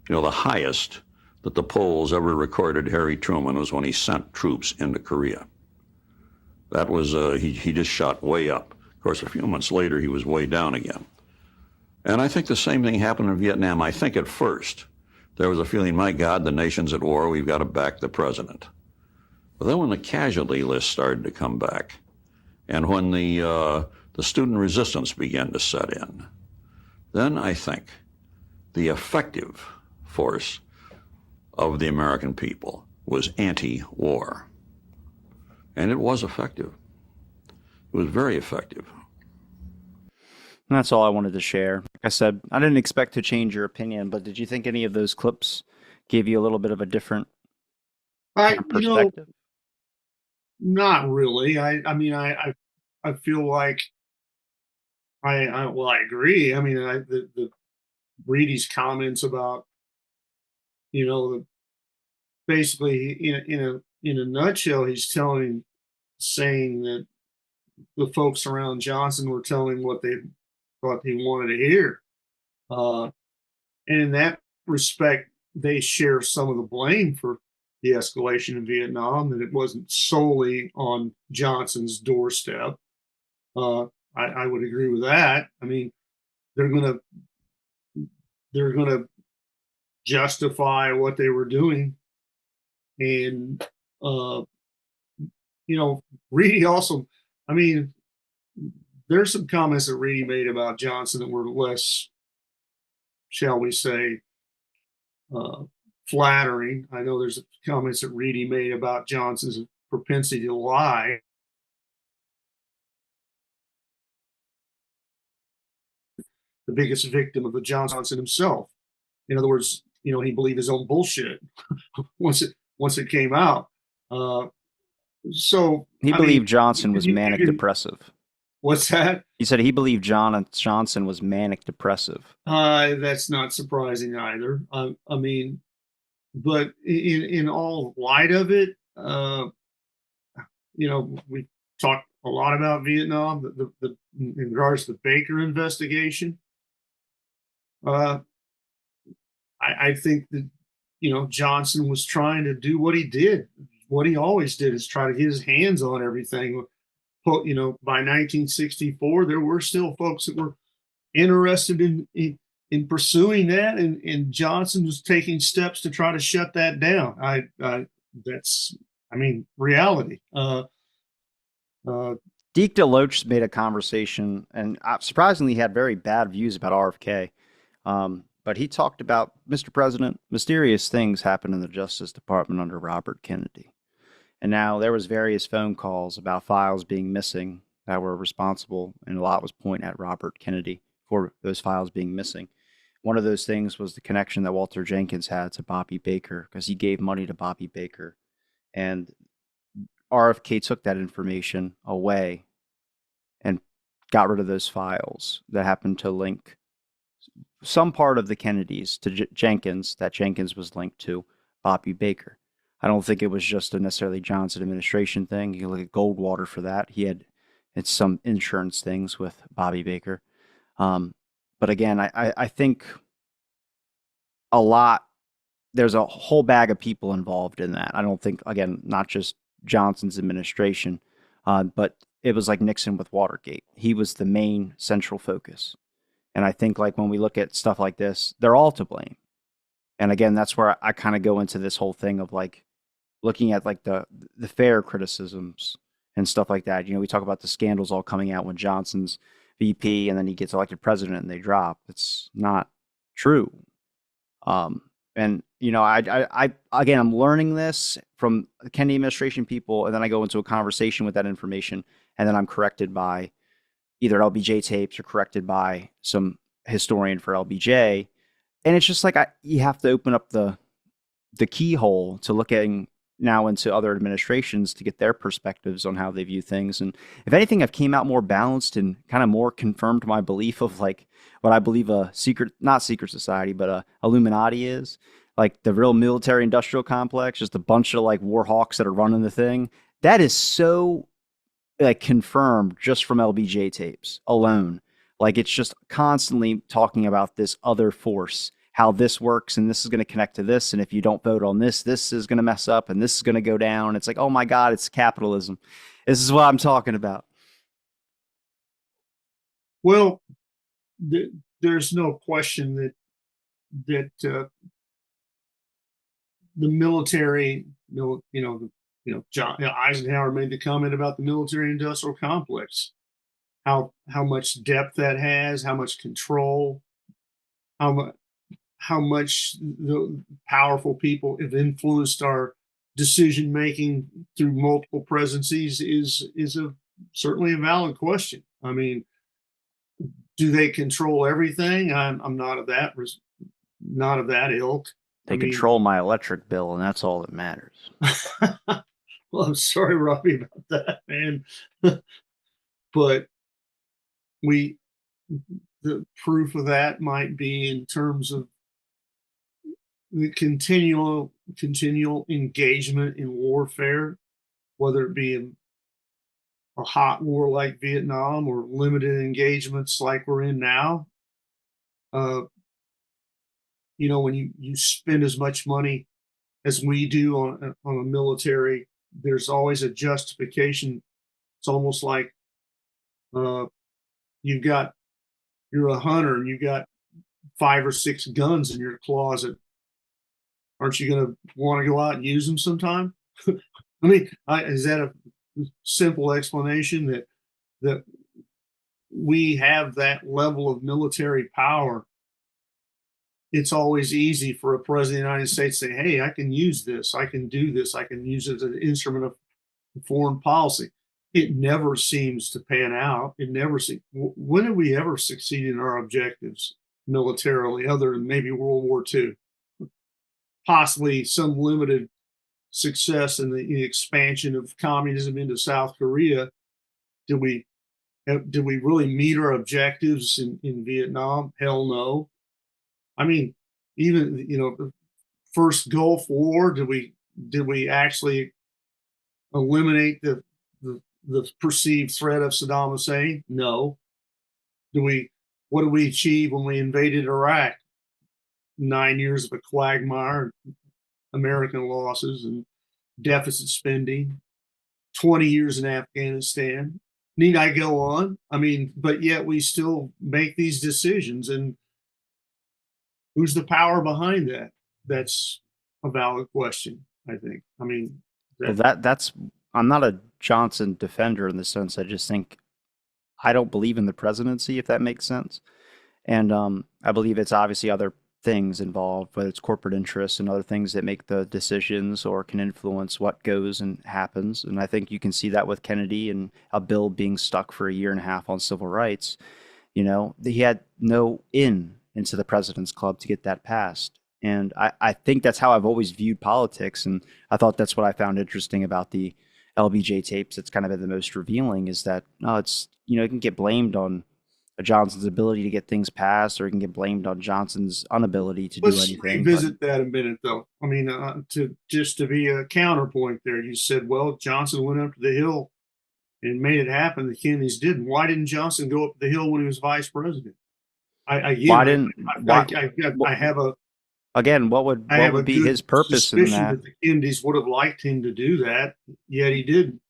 You know, the highest that the polls ever recorded Harry Truman was when he sent troops into Korea. That was, he just shot way up. Of course, a few months later, he was way down again. And I think the same thing happened in Vietnam. I think at first, there was a feeling, my God, the nation's at war, we've got to back the president. But then when the casualty list started to come back, and when the student resistance began to set in, then I think the effective force of the American people was anti-war. And it was effective. It was very effective. And that's all I wanted to share. Like I said, I didn't expect to change your opinion, but did you think any of those clips gave you a little bit of a different kind of perspective? Not really. I feel like well, I agree. I mean, the Reedy's comments about, the, basically in a nutshell, he's saying that the folks around Johnson were telling him what they thought he wanted to hear. And in that respect, they share some of the blame for the escalation in Vietnam, that it wasn't solely on Johnson's doorstep. I would agree with that. I mean, they're gonna justify what they were doing, and Reedy also. I mean, there's some comments that Reedy made about Johnson that were less, shall we say, flattering. I know there's comments that Reedy made about Johnson's propensity to lie. The biggest victim of the Johnson himself. In other words, he believed his own bullshit once it came out. So he believed Johnson was manic depressive. What's that? He said he believed Johnson was manic depressive. That's not surprising either. I mean, but in all light of it, we talked a lot about Vietnam, in regards to the Baker investigation. I think that, Johnson was trying to do what he did. What he always did is try to get his hands on everything. By 1964, there were still folks that were interested in pursuing that, and Johnson was taking steps to try to shut that down. That's reality. Deke DeLoach made a conversation, and surprisingly, he had very bad views about RFK. But he talked about, Mr. President, mysterious things happened in the Justice Department under Robert Kennedy. And now there was various phone calls about files being missing that were responsible, and a lot was pointed at Robert Kennedy for those files being missing. One of those things was the connection that Walter Jenkins had to Bobby Baker, because he gave money to Bobby Baker. And RFK took that information away and got rid of those files that happened to link some part of the Kennedys to Jenkins, that Jenkins was linked to Bobby Baker. I don't think it was just a necessarily Johnson administration thing. You can look at Goldwater for that. It's some insurance things with Bobby Baker. But again, I think there's a whole bag of people involved in that. I don't think, again, not just Johnson's administration, but it was like Nixon with Watergate. He was the main central focus. And I think, like, when we look at stuff like this, they're all to blame. And again, that's where I kind of go into this whole thing of, like, looking at, like, the fair criticisms and stuff like that. We talk about the scandals all coming out when Johnson's VP and then he gets elected president and they drop. It's not true. And, again, I'm learning this from the Kennedy administration people, and then I go into a conversation with that information, and then I'm corrected by either LBJ tapes or corrected by some historian for LBJ. And it's just like, you have to open up the keyhole to looking now into other administrations to get their perspectives on how they view things. And if anything, I've came out more balanced and kind of more confirmed my belief of, like, what I believe not secret society, but a Illuminati is. Like, the real military industrial complex, just a bunch of, like, war hawks that are running the thing. That is so, like, confirmed just from LBJ tapes alone. Like, it's just constantly talking about this other force, how this works, and this is going to connect to this, and if you don't vote on this is going to mess up, and this is going to go down. It's like, oh my God, it's capitalism. This is what I'm talking about. Well, there's no question that the military, Eisenhower made the comment about the military-industrial complex, how much depth that has, how much control, how much the powerful people have influenced our decision making through multiple presidencies is a certainly a valid question. I mean, do they control everything? I'm not of that ilk. They I mean, control my electric bill, and that's all that matters. well, I'm sorry, Robbie, about that, man. But we, the proof of that might be in terms of the continual engagement in warfare, whether it be in a hot war like Vietnam or limited engagements like we're in now. Uh, when you spend as much money as we do on a military, there's always a justification. It's almost like uh, you're a hunter and you've got 5 or 6 guns in your closet. Aren't you going to want to go out and use them sometime? I mean, is that a simple explanation that we have that level of military power? It's always easy for a president of the United States to say, hey, I can use this. I can do this. I can use it as an instrument of foreign policy. It never seems to pan out. It never seems. When have we ever succeeded in our objectives militarily, other than maybe World War II? Possibly some limited success in the expansion of communism into South Korea. Did we really meet our objectives in Vietnam? Hell no. I mean, even the first Gulf War, did we actually eliminate the perceived threat of Saddam Hussein? No. What did we achieve when we invaded Iraq? 9 years of a quagmire, American losses and deficit spending, 20 years in Afghanistan. Need I go on? I mean, but yet we still make these decisions. And who's the power behind that? That's a valid question, I think. I mean, that's I'm not a Johnson defender in the sense. I just think I don't believe in the presidency, if that makes sense. And I believe it's obviously other things involved, whether it's corporate interests and other things that make the decisions or can influence what goes and happens. And I think you can see that with Kennedy and a bill being stuck for a year and a half on civil rights. He had no into the president's club to get that passed. And I think that's how I've always viewed politics. And I thought that's what I found interesting about the LBJ tapes. It's kind of been the most revealing is that, it can get blamed on Johnson's ability to get things passed, or he can get blamed on Johnson's inability to do anything. Let's revisit that a minute, though. I mean, to be a counterpoint there, you said, well, Johnson went up to the Hill and made it happen. The Kennedys didn't. Why didn't Johnson go up to the Hill when he was vice president? I have a again. What would be his purpose in that? The Kennedys would have liked him to do that, yet he didn't.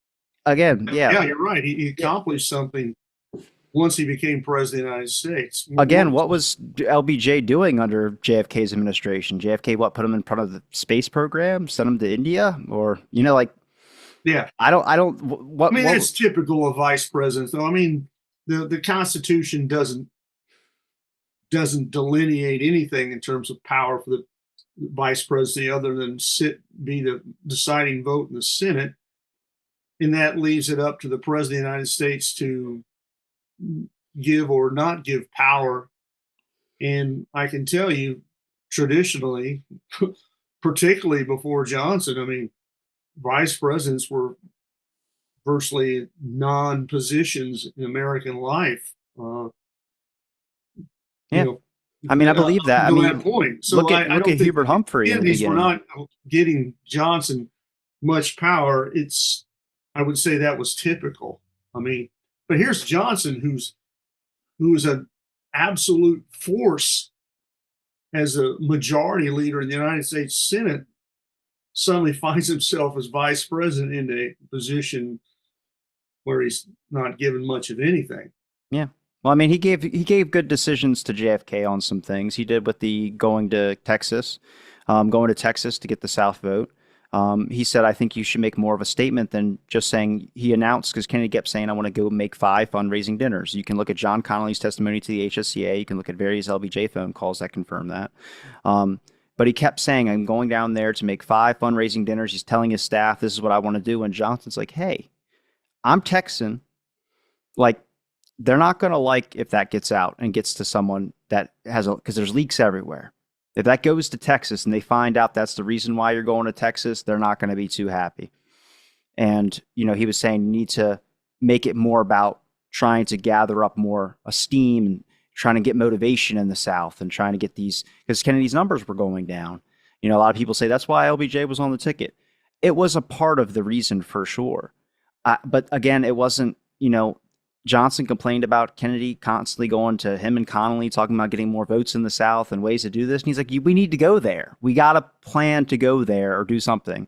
Again, yeah, you're right. He accomplished something once he became president of the United States. Again, what was LBJ doing under JFK's administration? JFK, put him in front of the space program, sent him to India, or yeah. I don't. That's typical of vice presidents, though. I mean, the Constitution doesn't delineate anything in terms of power for the vice president other than be the deciding vote in the Senate, and that leaves it up to the president of the United States to give or not give power. And I can tell you, traditionally, particularly before Johnson, I mean, vice presidents were virtually non-positions in American life. I mean, I believe that. I mean, that point. So look at Hubert Humphrey. We're not getting Johnson much power. I would say that was typical. I mean, but here's Johnson, who is an absolute force as a majority leader in the United States Senate, suddenly finds himself as vice president in a position where he's not given much of anything. Yeah. Well, I mean, he gave good decisions to JFK on some things. He did with the going to Texas to get the South vote. He said, I think you should make more of a statement than just saying, he announced, because Kennedy kept saying, I want to go make 5 fundraising dinners. You can look at John Connally's testimony to the HSCA. You can look at various LBJ phone calls that confirm that. But he kept saying, I'm going down there to make 5 fundraising dinners. He's telling his staff, this is what I want to do. And Johnson's like, hey, I'm Texan. like they're not going to like if that gets out and gets to someone that has because there's leaks everywhere. If that goes to Texas and they find out that's the reason why you're going to Texas, they're not going to be too happy. And, he was saying you need to make it more about trying to gather up more esteem and trying to get motivation in the South and trying to get these, because Kennedy's numbers were going down. A lot of people say that's why LBJ was on the ticket. It was a part of the reason for sure. But again, it wasn't, Johnson complained about Kennedy constantly going to him and Connally talking about getting more votes in the South and ways to do this. And he's like, we need to go there. We got to plan to go there or do something.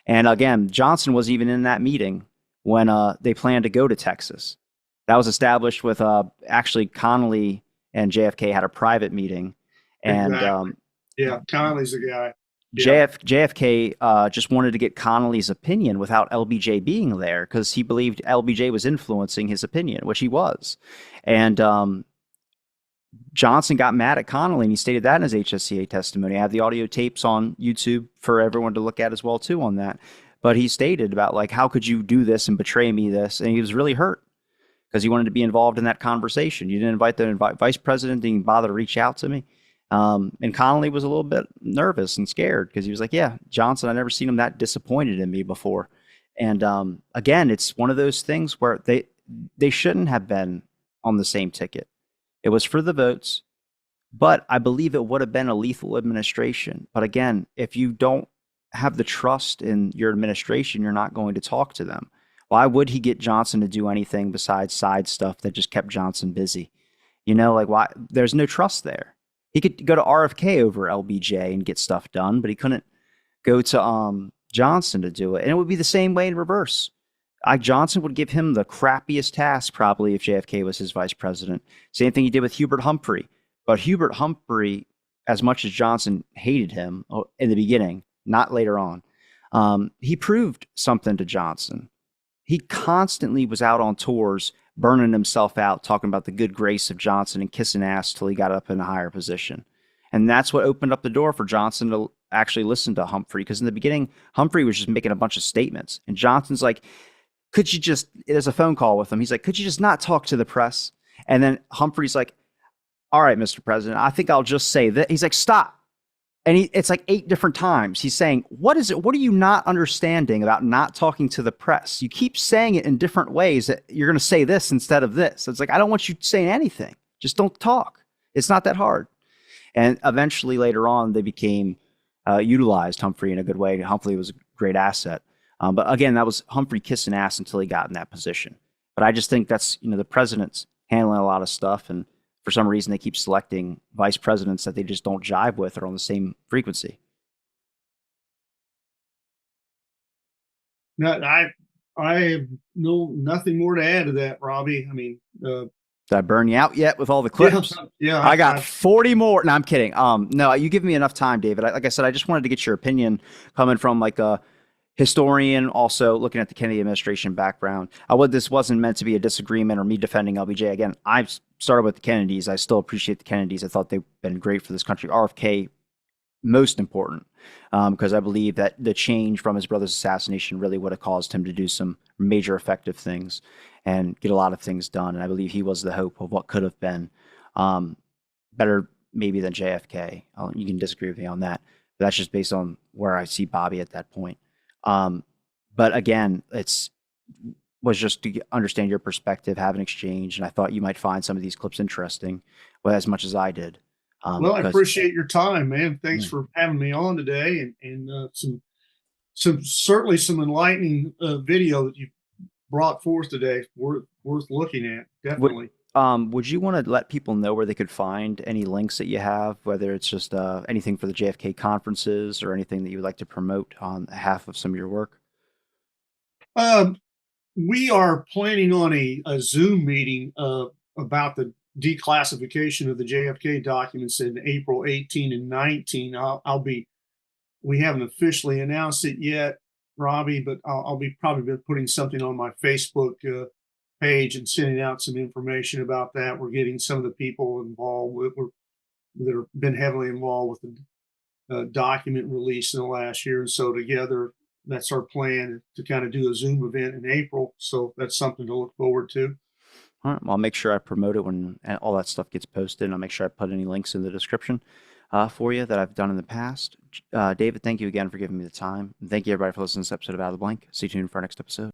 And again, Johnson was even in that meeting when they planned to go to Texas. That was established with actually Connally and JFK had a private meeting. And exactly. Connally's the guy. Yeah. JFK just wanted to get Connally's opinion without LBJ being there because he believed LBJ was influencing his opinion, which he was. And Johnson got mad at Connally, and he stated that in his HSCA testimony. I have the audio tapes on YouTube for everyone to look at as well, too, on that. But he stated about, like, how could you do this and betray me this? And he was really hurt because he wanted to be involved in that conversation. You didn't invite the vice president, didn't even bother to reach out to me. And Connally was a little bit nervous and scared because he was like, yeah, Johnson, I never seen him that disappointed in me before. And again, it's one of those things where they shouldn't have been on the same ticket. It was for the votes, but I believe it would have been a lethal administration. But again, if you don't have the trust in your administration, you're not going to talk to them. Why would he get Johnson to do anything besides side stuff that just kept Johnson busy? Like why? There's no trust there. He could go to RFK over LBJ and get stuff done, but he couldn't go to Johnson to do it. And it would be the same way in reverse. Johnson would give him the crappiest task probably if JFK was his vice president. Same thing he did with Hubert Humphrey. But Hubert Humphrey, as much as Johnson hated him in the beginning, not later on, he proved something to Johnson. He constantly was out on tours burning himself out, talking about the good grace of Johnson and kissing ass till he got up in a higher position. And that's what opened up the door for Johnson to actually listen to Humphrey. Because in the beginning, Humphrey was just making a bunch of statements. And Johnson's like, there's a phone call with him. He's like, could you just not talk to the press? And then Humphrey's like, all right, Mr. President, I think I'll just say that. He's like, stop. And it's like 8 different times. He's saying, what is it? What are you not understanding about not talking to the press? You keep saying it in different ways that you're going to say this instead of this. It's like, I don't want you saying anything. Just don't talk. It's not that hard. And eventually later on, they became utilized Humphrey in a good way. Humphrey was a great asset. But again, that was Humphrey kissing ass until he got in that position. But I just think that's, the president's handling a lot of stuff. And for some reason, they keep selecting vice presidents that they just don't jive with or on the same frequency. No, I have nothing more to add to that, Robbie. I mean, did I burn you out yet with all the clips? Yeah, I got 40 more. No, I'm kidding. No, you give me enough time, David. Like I said, I just wanted to get your opinion coming from like a historian, also looking at the Kennedy administration background. This wasn't meant to be a disagreement or me defending LBJ. Again, I started with the Kennedys. I still appreciate the Kennedys. I thought they've been great for this country. RFK, most important, because I believe that the change from his brother's assassination really would have caused him to do some major effective things and get a lot of things done. And I believe he was the hope of what could have been better maybe than JFK. You can disagree with me on that, but that's just based on where I see Bobby at that point. But again, was just to understand your perspective, have an exchange, and I thought you might find some of these clips interesting, as much as I did. Well, I appreciate your time, man. Thanks for having me on today, and certainly some enlightening video that you brought forth today, worth looking at, definitely. Would you want to let people know where they could find any links that you have, whether it's just anything for the JFK conferences or anything that you would like to promote on behalf of some of your work? We are planning on a Zoom meeting about the declassification of the JFK documents in April 18 and 19. We haven't officially announced it yet, Robbie, but I'll be probably putting something on my Facebook page and sending out some information about that. We're getting some of the people involved that have been heavily involved with the document release in the last year. And so together, that's our plan, to kind of do a Zoom event in April. So that's something to look forward to. All right. Well, I'll make sure I promote it when all that stuff gets posted, and I'll make sure I put any links in the description for you that I've done in the past. David, thank you again for giving me the time. And thank you, everybody, for listening to this episode of Out of the Blank. Stay tuned for our next episode.